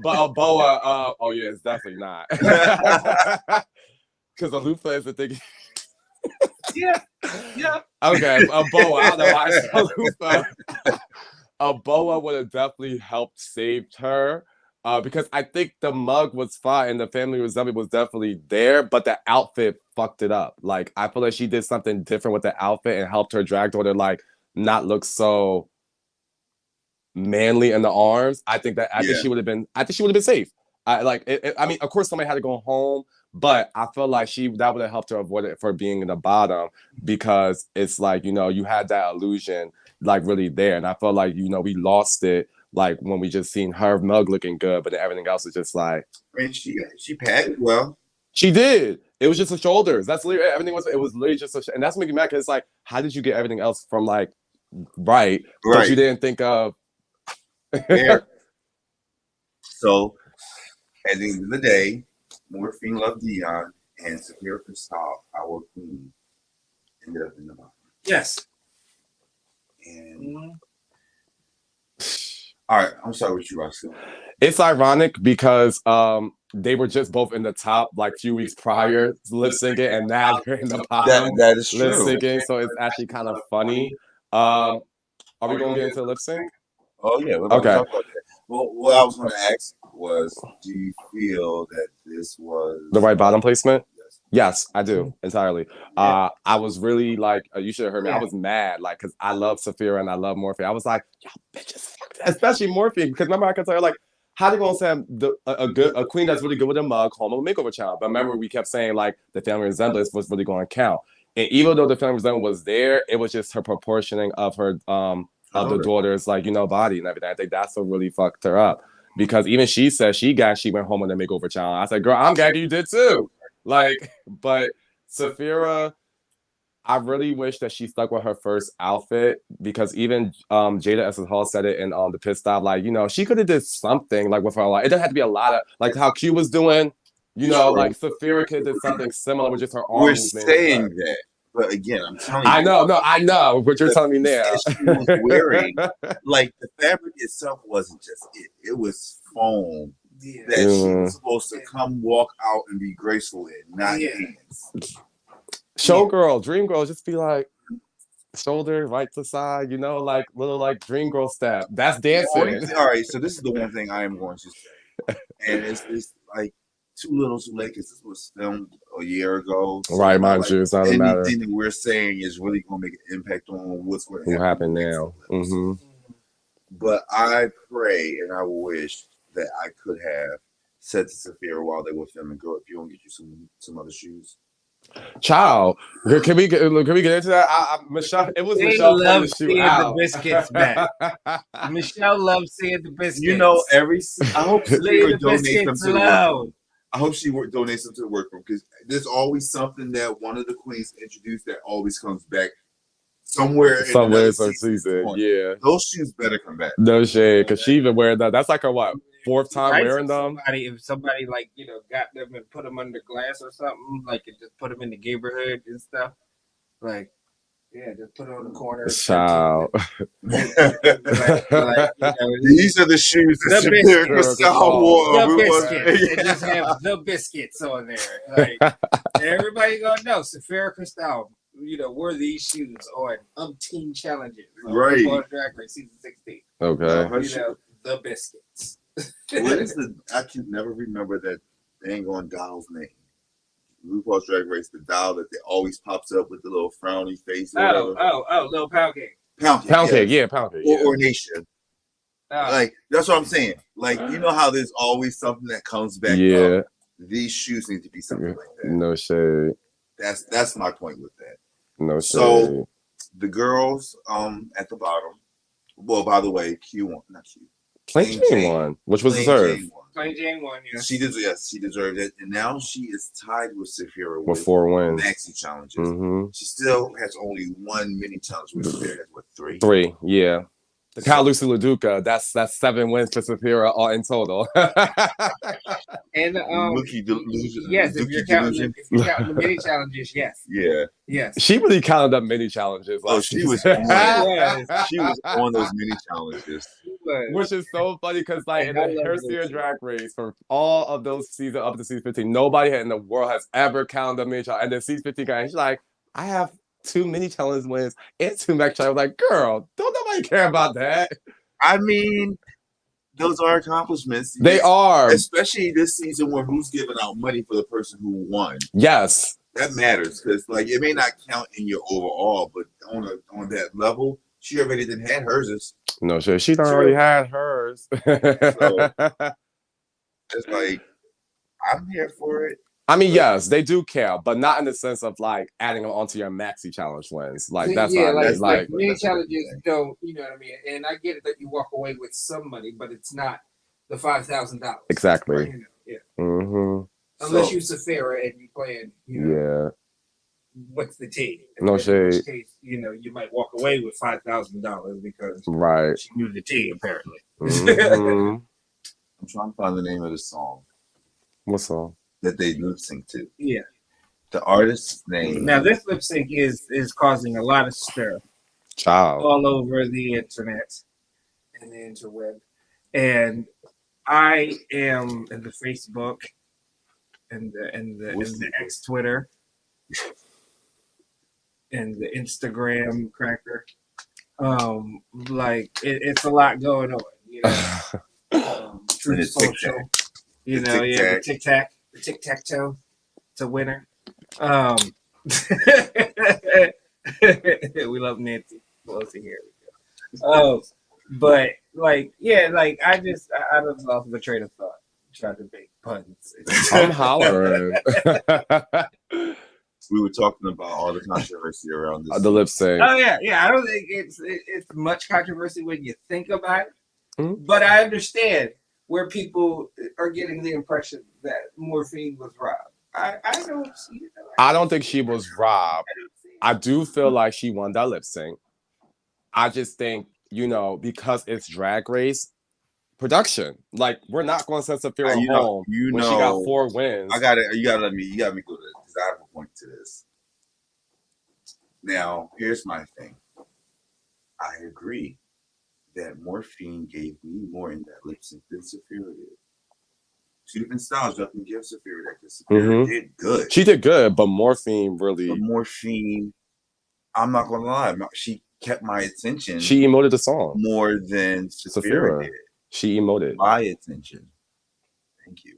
a boa, oh yeah, it's definitely not. Because a loofah is the thing. Yeah. Okay, a boa. I don't know why I said loofah. A boa would have definitely helped save her. Because I think the mug was fine and the family resemblance was definitely there, but the outfit fucked it up. Like, I feel like she did something different with the outfit and helped her drag daughter like not look so manly in the arms. I think she would have been safe. I mean, of course somebody had to go home, but I feel like that would have helped her avoid it for being in the bottom, because it's like, you had that illusion like really there. And I felt like, we lost it. Like when we just seen her mug looking good, but then everything else is just like. I mean, she packed well. She did. It was just the shoulders. That's literally everything was. It was literally just and that's making me mad because it's like, how did you get everything else from like right? But you didn't think of. So At the end of the day, Morphine loved Dion, and Sapphira Cristal, our queen, ended up in the bottom. Yes. And all right, I'm sorry with you, Rosko. It's ironic because they were just both in the top like few weeks prior lip syncing, and now they're in the bottom That is lip true. syncing. So it's actually kind of funny. Are we gonna get into lip sync? Oh yeah, we're about to Okay. talk about that. Well, what I was going to ask was, do you feel that this was The right bottom placement? Yes. Yes, I do entirely. I was really like, you should have heard me. I was mad, like, because I love Sapphira and I love Morphine. I was like, y'all bitches, fuck that. Especially Morphine, because remember I could tell her like, how they gonna say a queen that's really good with a mug, home of a makeover child? But remember, we kept saying like the family resemblance was really going to count. And even though the family resemblance was there, it was just her proportioning of her of the daughter's like body and everything. I think that's what really fucked her up. Because even she said she went home with a makeover child. I said, girl, I'm gagging you did too. Like, but Sapphira, I really wish that she stuck with her first outfit because even Jada Essence Hall said it in the pit stop, like, she could have did something like with her life. It doesn't have to be a lot of like how Q was doing, like Sapphira could have did something similar with just her arm We're movement. saying that, but again, I'm telling you. I know what you're telling me now. She was wearing, like the fabric itself wasn't just it; it was foam that she was supposed to come walk out and be graceful in, not hands. Showgirl, dream girl, just be like shoulder right to side, like little like dream girl step. That's dancing. All right, so this is the one thing I am going to say, and it's like too little, too late because this was filmed a year ago. So right, mind you, it's not a matter. Anything that we're saying is really going to make an impact on what's going to happen now. Mm-hmm. But I pray and I wish that I could have said to Sapphira while they were filming, "Girl, if you don't get you some other shoes." Child, can we get into that? Michelle, it was they Michelle love the seeing the biscuits, man. Michelle loves seeing the biscuits. I hope Sapphira donates them to the workroom. I hope she donates them to the workroom because there's always something that one of the queens introduced that always comes back somewhere in some season. Yeah, those shoes better come back. No shade, because she even wearing that. That's like her what? Fourth time wearing them. If somebody like got them and put them under glass or something, like and just put them in the neighborhood and stuff, like just put it on the corner. Child. These are the shoes that Sapphira Cristal wore. The biscuits. They just have the biscuits on there. Like everybody gonna know Sapphira Cristal. Wore these shoes on umpteen challenges. Right. RuPaul's Drag Race season 16. Okay. The biscuits. What is I can never remember that dang on doll's name. RuPaul's Drag Race, the doll that always pops up with the little frowny face. Little pound cake. Pound cake, pound cake. Or Nation. Like that's what I'm saying. Like how there's always something that comes back. Yeah. Up. These shoes need to be something like that. No shade. That's my point with that. No shade. So the girls at the bottom. Well, by the way, Q1, not Q. Plain Jane won, which was deserved. Plain Jane won, yes. She deserved it. And now she is tied with Sapphira with 4 wins. Maxi challenges. Mm-hmm. She still has only 1 mini challenge with Sapphira. Has what, 3? 3, yeah. The Kyle Lucy Laduca, that's 7 wins for Sapphira all in total. And yes, if you're counting the mini challenges, yes. Yeah. Yes. She really counted up mini challenges. Oh, she was she was on those mini challenges. Which is so funny because like in the first year Drag Race for all of those seasons up to season 15, nobody in the world has ever counted up mini challenge. And then season 15 guy, she's like, I have 2 mini challenge wins and 2 max challenge. I was like, girl, don't nobody care about that. I mean, those are accomplishments. They are. Especially this season where who's giving out money for the person who won. Yes. That matters because like it may not count in your overall, but on that level, she already didn't had hers. No, she already had hers. So, it's like I'm here for it. I mean, yes, they do count, but not in the sense of like adding them onto your maxi challenge wins. Like that's like mini challenges don't, you know what I mean? And I get it that you walk away with some money, but it's not the $5,000. Exactly. Right? Yeah. Mm-hmm. Unless you're Sapphira and you playing, what's the tea? No shade. In which case, you might walk away with $5,000 because she knew the tea apparently. Mm-hmm. I'm trying to find the name of the song. What song? that they lip sync to. Yeah. The artist's name. Now this lip sync is causing a lot of stir Child. all over the internet and the interweb, and I am in the Facebook and the X Twitter and the Instagram cracker. Like it's a lot going on, you know. Truth Social, you know, the Tic Tac Toe, it's a winner. We love Nancy Pelosi here. But like, yeah, like I don't lost the train of thought. Tried to make puns. I'm hollering. We were talking about all the controversy around this. The lip sync. Oh yeah. I don't think it's much controversy when you think about it, Mm-hmm. but I understand where people are getting the impression that Morphine was robbed. I don't see it. I don't think she was robbed. I do feel like she won that lip sync. I just think, you know, because it's Drag Race production, like we're not going to send Sapphira home when she got 4 wins. You gotta let me go to this because I have a point to this. Now, here's my thing. I agree that Morphine gave me more in that lip sync than Sapphira did. 2 different styles, nothing gives Sapphira that because Sapphira did good. She did good, but Morphine really. But Morphine, I'm not gonna lie, she kept my attention. She emoted the song more than Sapphira did. She emoted my attention. Thank you.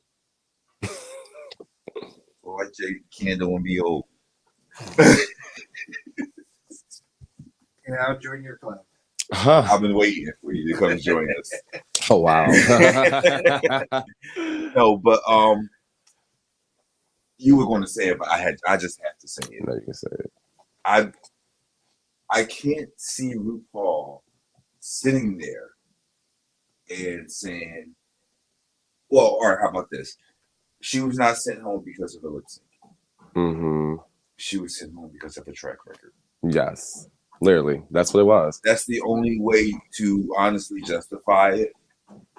Well, I take candle and be old. And I'll join your club. I've been waiting for you to come join us. Oh wow. No, but you were going to say it, but I just have to say it. No, you can say it. I can't see RuPaul sitting there and saying, well, all right, how about this? She was not sent home because of her lip sync. Mm-hmm. She was sent home because of a track record. Yes. Literally. That's what it was. That's the only way to honestly justify it.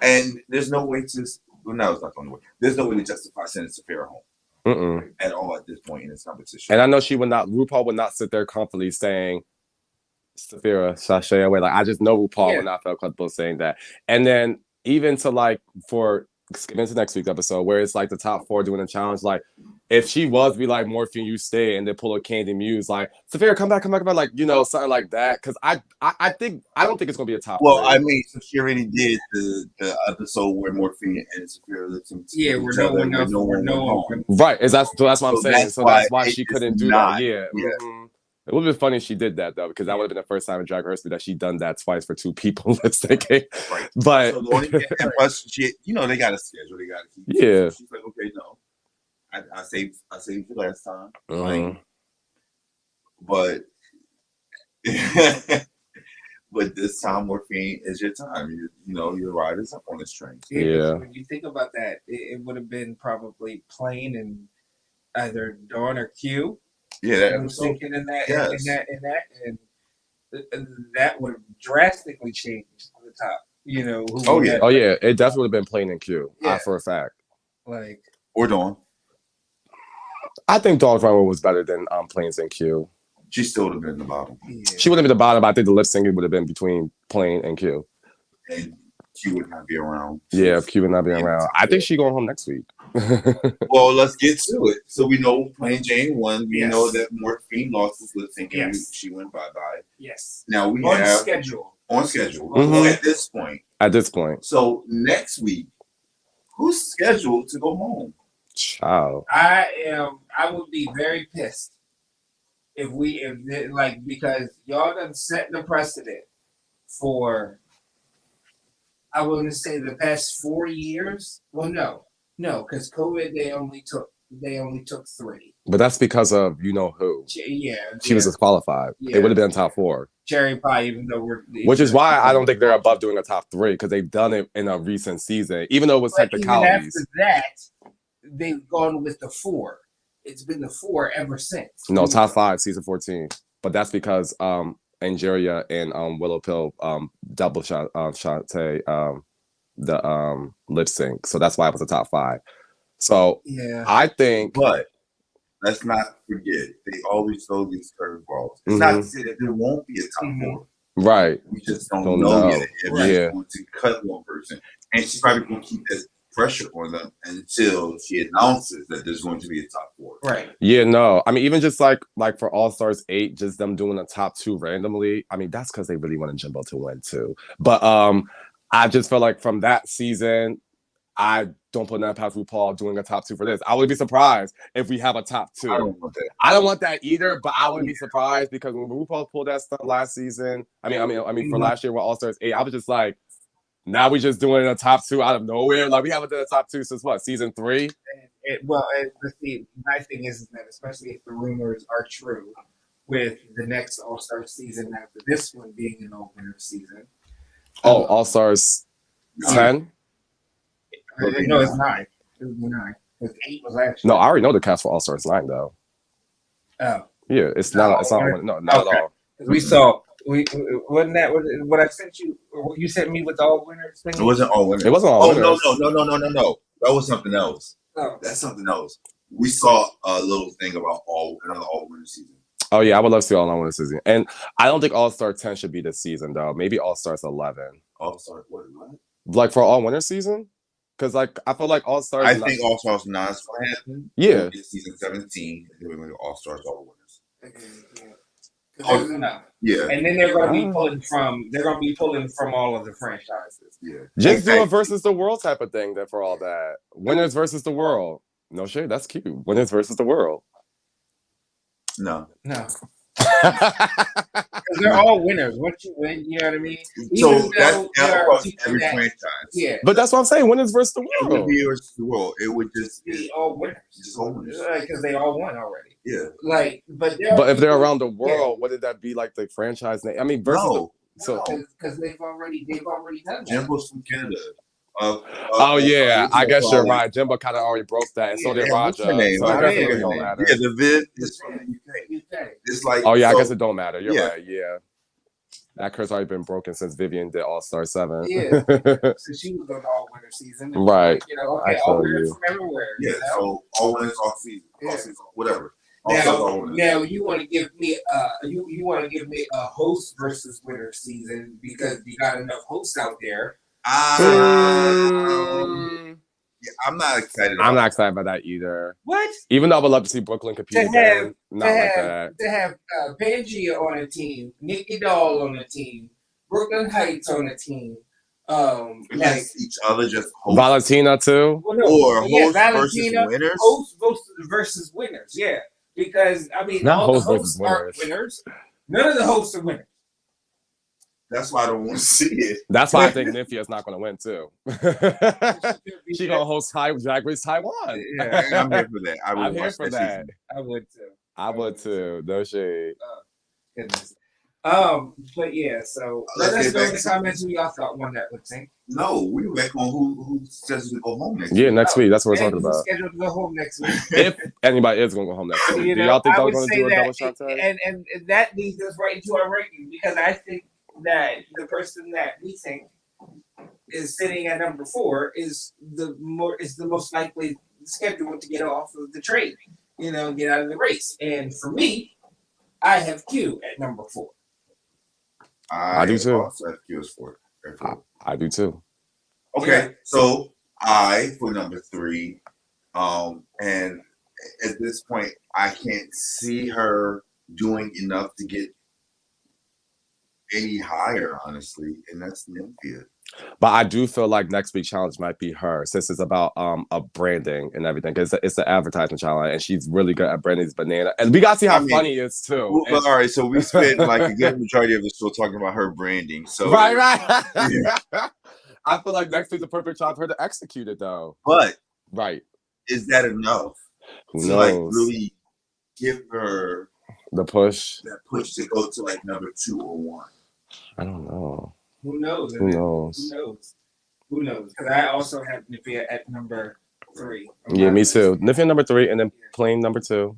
And there's no way to, well, no, it's not the only way. There's no way to justify sending Sapphira home at all at this point in this competition. And I know RuPaul would not sit there comfortably saying, Sapphira, sashay away. Like, I just know RuPaul would not feel comfortable saying that. And then even to like, for skipping to next week's episode, where it's like the top 4 doing a challenge, like, if she was be like, Morphine, you stay, and then pull a Candy Muse, like, Sapphira, come back, like, you know, something like that. Because I don't think it's gonna be a top. Well, 3. I mean, so she already did the episode where Morphine and Sapphira lived to we're no one. Right, that's what I'm saying. So that's why she couldn't do that. Yeah. Mm-hmm. It would have been funny if she did that though, because that would have been the first time in Drag Race that she done that twice for 2 people lip syncing. Right. But so the only and plus, you know, they got a schedule, they got to keep. Yeah. So she's like, okay, no. I saved you last time. Uh-huh. Like, but this time, Morphine is your time. You know, your ride is up on this train. Yeah. When you think about that, it would have been probably Plain and either Dawn or Q. Yeah, that was thinking in that, and that would have drastically changed the top. You know. Oh yeah, it definitely would have been Plain and Q. For a fact. Like or Dawn. I think Dawn's runway was better than Plain's and Q. She still would have been at the bottom. Yeah. She would have been at the bottom, but I think the lip syncing would have been between Plain and Q. And Q would not be around. Yeah, Q would not be around. I think she's going home next week. Well, let's get to it. So we know Plain Jane won. We know that Morphine lost his lip sync and she went bye-bye. Yes. Now we on have schedule. At this point. So next week, who's scheduled to go home? Child. I would be very pissed because y'all done set the precedent for, I wouldn't say the past 4 years. Well, no, because COVID they only took 3. But that's because of you know who. She was disqualified. Yeah. It would have been top 4. Cherry pie, even though which is why I don't think they're above doing a top 3 because they've done it in a recent season, even though it was technicalities. After that, they've gone with the 4. It's been the 4 ever since. No, top 5, season 14. But that's because Angeria and Willow Pill double shot the lip sync. So that's why it was a top 5. So Yeah. I think, but let's not forget they always throw these curveballs. It's not to say that there won't be a top four. right. We just don't know yet if she's going to cut one person, and she's probably going to keep that pressure on them until she announces that there's going to be a top four. Right. Yeah, no. I mean, even just like for All Stars 8, just them doing the top 2 randomly. I mean, that's because they really wanted Jimbo to win too. But I just felt like from that season, I don't put nothing past RuPaul doing a top 2 for this. I would be surprised if we have a top 2. I don't want that either, but I wouldn't be surprised because when RuPaul pulled that stuff last season, I mean for last year with All Stars 8, I was just like, now we just doing a top 2 out of nowhere. Like we haven't done a top 2 since what, season 3? My thing is that especially if the rumors are true, with the next All Star season after this one being an all winner season. Oh, All Stars 10? No, it's 9. It was 9. Because 8 was last year. No, I already know the cast for All Stars 9 though. Oh. Yeah, it's not. It's not. No, not at all. We saw. Wasn't that what I sent you? What you sent me with the all winners thing? It wasn't all winners. It wasn't all winners. No. That was something else. Oh. That's something else. We saw a little thing about another all winner season. Oh yeah, I would love to see all winner season. And I don't think All Star 10 should be this season though. Maybe All Stars 11. All Star what? Like for all winner season? Because like I feel like All Stars. I think All Stars 9 is going to happen. Yeah. Season 17, and then we're going to All Stars all winners. Yeah. And then they're going to be pulling from all of the franchises. Yeah. Just do a versus the world type of thing there for all that. Winners versus the world. No shit, that's cute. Winners versus the world. No. They're all winners. Once you win, you know what I mean? So that's across every franchise. Yeah. But that's what I'm saying. Winners versus the world. It would be versus the world. It would just be all winners. Just all winners. Because they all won already. Yeah. But if they're around the world, what did that be like the franchise name? I mean, versus because they've already done that. Jimbo's from Canada. I guess you're right. Jimbo kind of already broke that, and so did Raja. So I guess it don't matter. Yeah, the vid is from the UK. It's like I guess it don't matter. You're right. Yeah, that curse already been broken since Vivian did All Star 7. Yeah, so she was on all winner season, right? All winners from everywhere. Yeah, so all winners all season, whatever. Now you want to give me you want to give me a host versus winner season because you got enough hosts out there. I'm not excited. I'm not excited about that either. What? Even though I would love to see Brooklyn compete again, not like that. To have Pangea on a team, Nikki Doll on a team, Brooklyn Heights on a team. Each other just host. Valentina too, or host versus winners. Host versus winners. Yeah, because I mean, not all host the hosts aren't winners. None of the hosts are winners. That's why I don't want to see it. That's why I think Nymphia is not going to win too. She's going to host Drag Race Taiwan. Yeah, I'm here for that. I'm here for that. I would too. I would too. No shade. Goodness. But yeah, so let's go in the comments who y'all thought won that lip sync. No, we were back on who says to go home next week. Yeah, next week. That's what we're talking about. Scheduled to go home next week. If anybody is going to go home next week. Do y'all think they're going to do a double shot tag? And that leads us right into our ranking because I think that the person that we think is sitting at number 4 is the most likely scheduled to get off of the train, get out of the race. And for me, I have Q at number 4. I do too. Also have Q as 4. I do too. Okay, so I for number 3, and at this point, I can't see her doing enough to get any higher, honestly, and that's Nymphia. But I do feel like next week's challenge might be her, since it's about a branding and everything. Because it's the advertisement challenge, and she's really good at branding this banana. And we got to see how funny it is too. Well, all right, so we spent like a good majority of the show talking about her branding. So right. Yeah. I feel like next week's the perfect challenge for her to execute it, though. But is that enough? Who knows? Like really give her the push. That push to go to like number 2 or 1. I don't know. Who knows? Who knows? Because I also have Nymphia at number 3. Yeah, me too. Nymphia number 3, and then Plain number 2.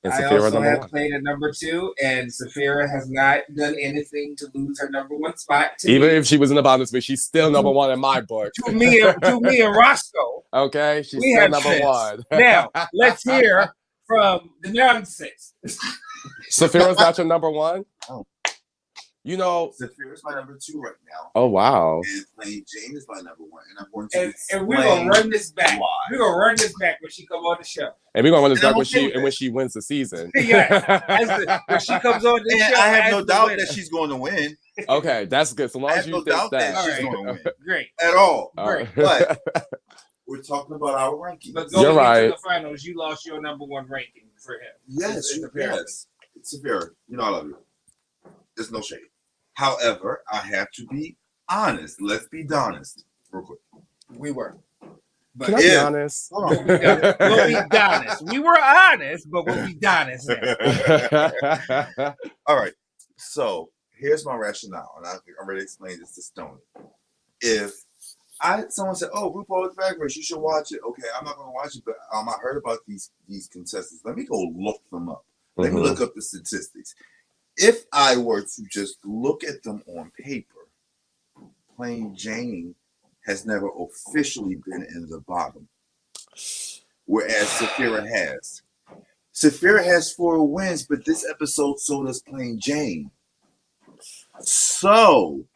And I Saphira also number have one. played at number 2, and Saphira has not done anything to lose her number 1 spot. Even if she was in the bottom this week, she's still number 1 in my book. To me and Roscoe. Okay, she's We still have number sense. 1. Now, let's hear from the nonsense. Saphira's not your number 1? Oh. You know, Saphira's my number 2 right now. Oh, wow. And Plain Jane is my number 1. And I'm going to and we're going to run this back. Why. We're going to run this back when she come on the show. And we're going to run this back okay when she wins the season. Yeah. When she comes on this show. I have no doubt that she's going to win. Okay, that's good. So long as you think that. She's going to win. Great. At all. Great. But we're talking about our rankings. But going You're right. into the finals, you lost your number 1 ranking for him. Yes, it's severe. You know I love you. There's no shade. However, I have to be honest. Let's be honest. Real quick. We were. But Can I be honest? Hold on. We'll be honest. We were honest, but we'll be honest now. All right. So here's my rationale, and I already explained this to Stoney. If someone said, "Oh, RuPaul's Drag Race, you should watch it," okay, I'm not going to watch it, but I heard about these contestants. Let me go look them up. Let me look up the statistics. If I were to just look at them on paper, Plain Jane has never officially been in the bottom, whereas Saphira has. Saphira has 4 wins, but this episode, so does Plain Jane. So,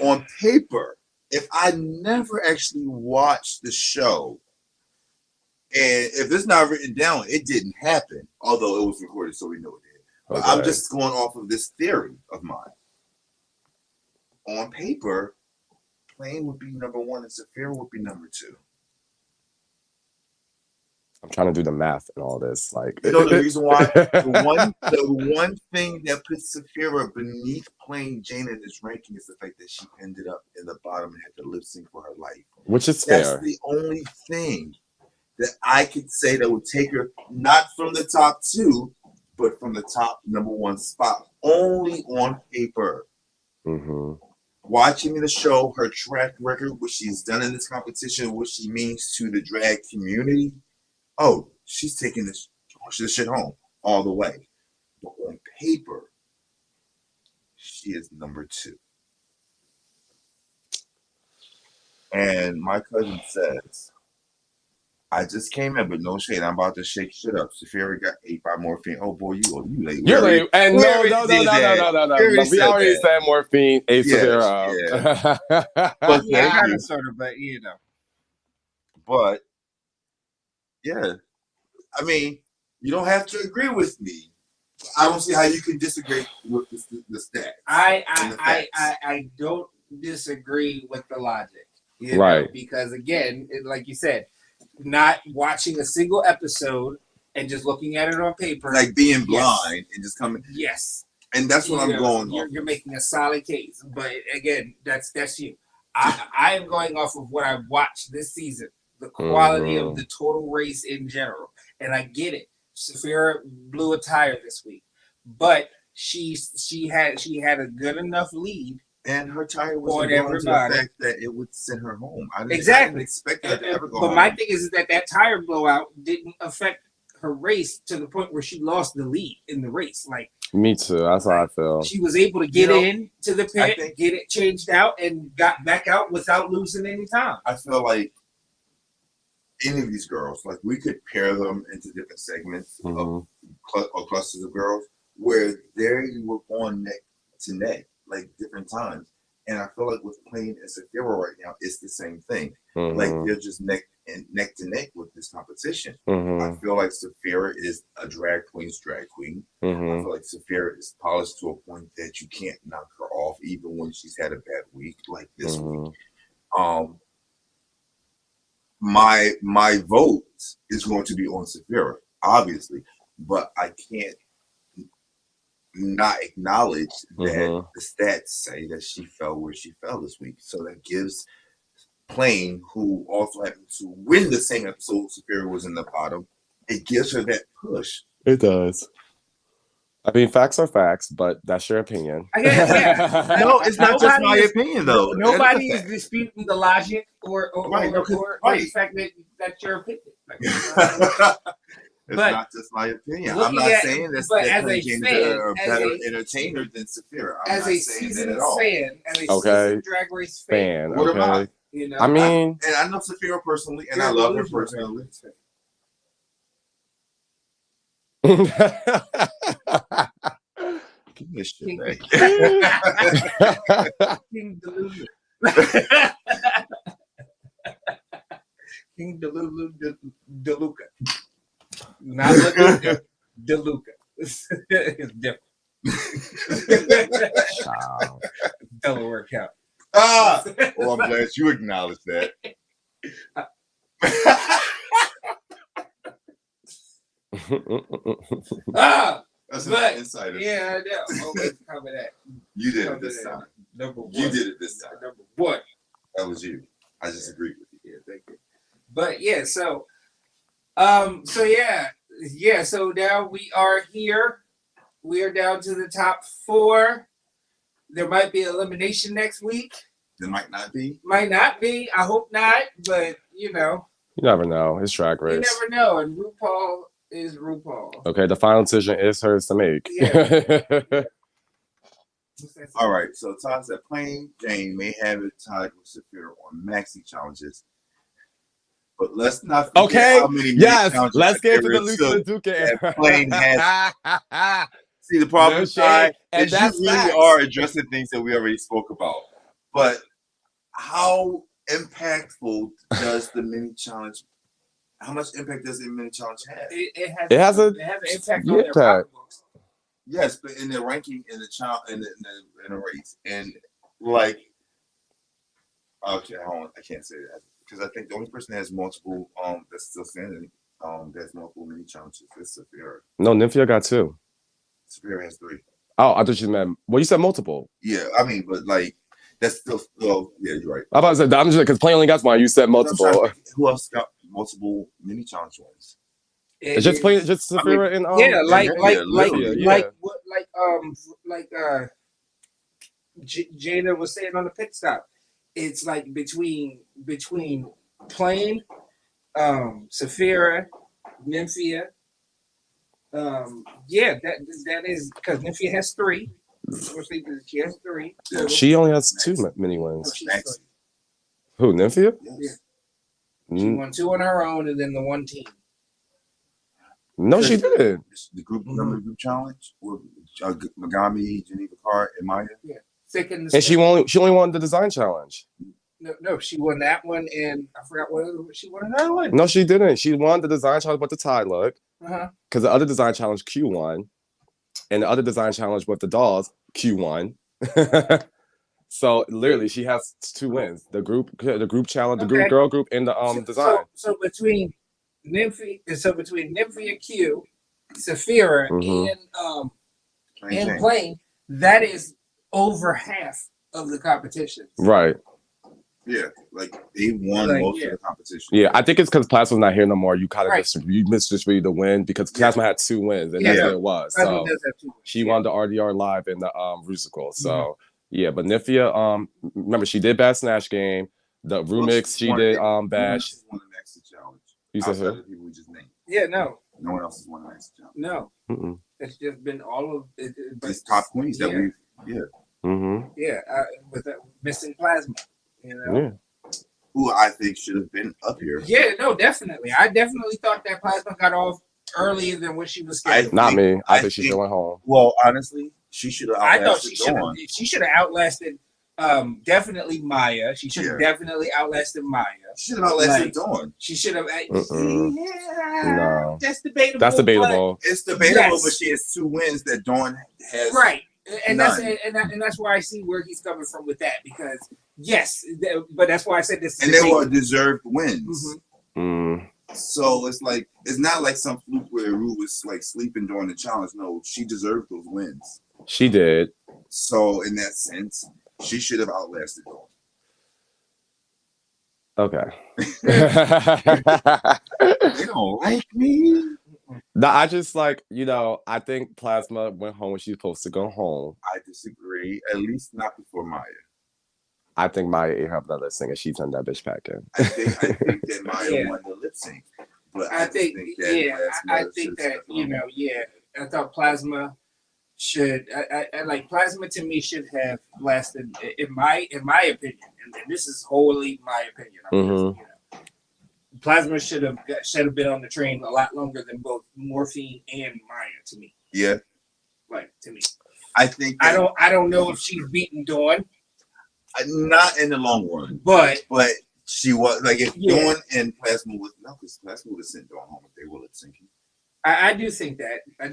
on paper, if I never actually watched the show, and if it's not written down, it didn't happen, although it was recorded, so we know it did. But I'm just going off of this theory of mine. On paper, Plain would be number 1 and Saphira would be number 2. I'm trying to do the math and all this. Like, you know the reason why? the one thing that puts Saphira beneath Plain Jane in this ranking is the fact that she ended up in the bottom and had to lip sync for her life. Which is fair. That's the only thing that I could say that would take her not from the top 2, but from the top number 1 spot, only on paper. Watching the show, her track record, what she's done in this competition, what she means to the drag community, oh, she's taking this shit home all the way. But on paper, she is number 2. And my cousin says, I just came in, but no shade. I'm about to shake shit up. Saphira got ate by morphine. Oh boy, you late. You're late. And no. We already said morphine ate Saphira. Yeah. But yeah, kind of sort of, but you know. But yeah, I mean, you don't have to agree with me. I don't see how you can disagree with the stats. I don't disagree with the logic, right? Because again, like you said, not watching a single episode and just looking at it on paper, like being blind and just coming. Yes, and that's what I'm going. You're making a solid case, but again, that's you. I am going off of what I've watched this season, the quality of the total race in general, and I get it. Saphira blew a tire this week, but she had a good enough lead. And her tire was going to the fact that it would send her home. I didn't expect her to ever go home. But my thing is that tire blowout didn't affect her race to the point where she lost the lead in the race. Like me too. That's how I feel. She was able to get in to the pit, get it changed out, and got back out without losing any time. I feel like any of these girls, like we could pair them into different segments or clusters of girls where they were going neck to neck. Like different times, and I feel like with Plain and Saphira right now, it's the same thing. Like they're just neck to neck with this competition. I feel like Saphira is a drag queen's drag queen. I feel like Saphira is polished to a point that you can't knock her off, even when she's had a bad week like this week. My vote is going to be on Saphira, obviously, but I can't not acknowledge that the stats say that she fell where she fell this week. So that gives Plain, who also happened to win the same episode Saphira was in the bottom, it gives her that push. It does. I mean, facts are facts, but that's your opinion. No, it's not just my opinion, though. Nobody is disputing the logic or the fact that that's your opinion. It's But not just my opinion. I'm looking not at- saying that but as Kyng a Kevyn fan, is a as better a- entertainer than Saphira. I'm as not a saying that seasoned at all. fan, as a Okay. seasoned Drag Race fan, Fan. What am I? Okay. you know, I mean, And I know Saphira personally, and you're I a love her delusional Drag personally. Race fan. Give me a shit King- back. King Delulu. King Delulu Deluca. Not Laduca, Deluca. It's different. Child. Delaware County. Well, I'm glad you acknowledged that. That's But, an insider. yeah, I know. Always cover that. You did Cover it this that. time. Number one. You did it this time. Number one. That was you. I just agreed with you. Yeah, thank you. But yeah, so so now we are here. We are down to the top 4. There might be elimination next week. There might not be. Might not be. I hope not. But you know, You never know. It's Drag you Race. never know. And RuPaul is RuPaul. Okay, the final decision is hers to make. Yeah. All right. So Todd said Plain Jane may have it tied with Saphira on maxi challenges. But let's not forget Okay. how many Yes. challenges Let's get to the Saphira Luca took. Duke. that Plain has. See, the problem No is, shade, and is you that's really facts. are addressing things that we already spoke about. But how impactful does the mini challenge? How much impact does the mini challenge have? It has an impact on their pocketbooks. Yes, but in the ranking in the child in the race, and like, okay, hold on, I can't say that because I think the only person that has multiple that's still standing that's multiple mini challenges is Saphira. No, Nymphia got 2. Saphira has 3. Oh, I thought you meant. Well, you said multiple. Yeah, I mean, but like that's still yeah, you're right. I was about to say, I'm just because Plain only got 1. You said multiple. Who else got multiple mini challenge wins? It's just Plain, just Saphira and yeah, Jada was saying on the pit stop. It's like between Plain, Saphira, Nymphia. That is because Nymphia has 3. She has 3. She only has 2 mini wins. Who, Nymphia? Yes. Yeah. She won 2 on her own and then the 1 team. No, she didn't. The group, remember the group challenge with Megami, Geneva Carr, and Maya. Yeah, second. And she only won the design challenge. No, she won that one, and I forgot what she won another one. No, she didn't. She won the design challenge with the tie look. Because the other design challenge Q won, and the other design challenge with the dolls Q won. So literally, she has 2 wins: the group challenge, the group girl group, and the design. So between Nymphia Q, Saphira, and Plain, that is over half of the competition. Right. Yeah, like they won most of the competition. Yeah, I think it's because Plasma's not here no more. You kind of misdistribute the win because Plasma had 2 wins, and that's what it was. So she won the RDR live in the Rusical. So yeah, but Nymphia, remember she did Bad Snatch Game, the remix she did Bash. Won the Maxi Challenge. You said who? The people we just named. Yeah, no one else has won the Maxi Challenge. No, it's just been all of it's top queens that we with missing Plasma. You know? Who I think should have been up here. Yeah, no, definitely. I definitely thought that Plasma got off earlier than what she was scheduled. Not me. I think she's going home. Well, honestly, she should have. I thought she should have outlasted. Definitely Maya. She should have definitely outlasted Maya. She should have outlasted Dawn. She should have. No, that's debatable. That's debatable. It's debatable, but she has 2 wins that Dawn has. Right. And that's why I see where he's coming from with that, because but that's why I said this. And they were deserved wins. So it's like it's not like some fluke where Ru was like sleeping during the challenge. No, she deserved those wins. She did. So in that sense, she should have outlasted Dawn. Okay. They don't like me. No, I just I think Plasma went home when she's supposed to go home. I disagree. At least not before Maya. I think Maya ate her another lip sync and she turned that bitch back in. I think that Maya won the lip sync. But I think I think should've that stuck around. I thought plasma should I like plasma to me should have lasted in my opinion, and this is wholly my opinion. Plasma should have been on the train a lot longer than both Morphine and Maya to me. Yeah, Like to me, I think I don't know if she's beaten Dawn, not in the long run, but she was like if Dawn and Plasma was because Plasma would have sent Dawn home if they were lip syncing. I do think that. I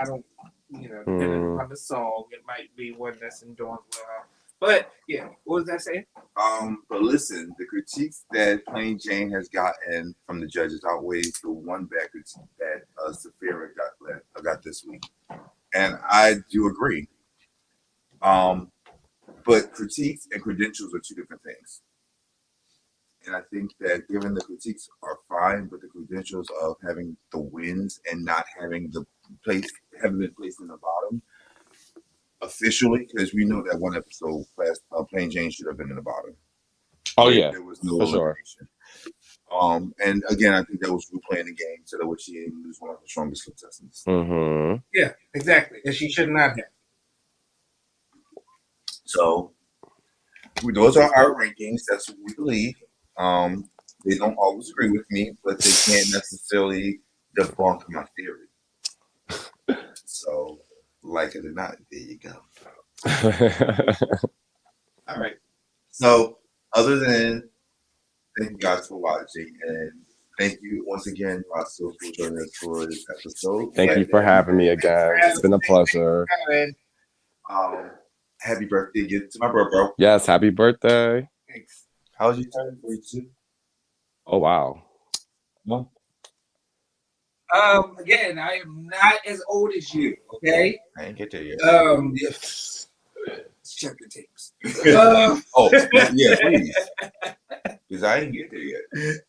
don't. Depending upon the song, it might be one that's in Dawn's well. But yeah, what was that saying? But listen, the critiques that Plain Jane has gotten from the judges outweighs the one bad critique that Saphira got this week, and I do agree. But critiques and credentials are two different things. And I think that given the critiques are fine, but the credentials of having the wins and not having having been placed in the bottom officially, because we know that one episode, Plain Jane should have been in the bottom. Oh yeah, there was no for elimination. Sure. And again, I think that was playing the game so that way she didn't lose one of the strongest contestants. Yeah, exactly, and she should not have. So those are our rankings. That's what we believe. They don't always agree with me, but they can't necessarily debunk my theory. So, like it or not, there you go. All right. So, other than thank you guys for watching, and thank you once again, Rosko, for joining us for this episode. Thank you for having me again. It's been a pleasure. Happy birthday again to my bro. Yes, happy birthday. Thanks. How was your turn 42? Oh wow. No. Again, I am not as old as you. Okay. I ain't get there yet. Check the tapes. Yeah, please. Because I didn't get there yet.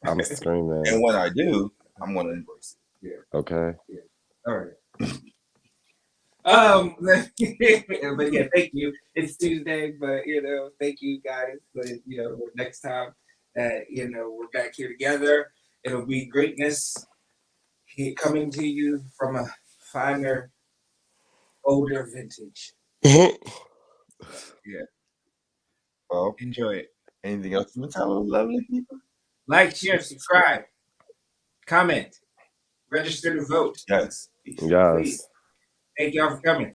I'm screaming. And when I do, I'm gonna embrace it. Yeah. Okay. Yeah. All right. But yeah, thank you. It's Tuesday, but thank you guys. But next time we're back here together, it'll be greatness coming to you from a finer, older vintage. Yeah. Well, enjoy it. Anything else you want to tell lovely people? Like, share, subscribe, comment, register to vote. Yes. Yes. Please. Thank y'all for coming.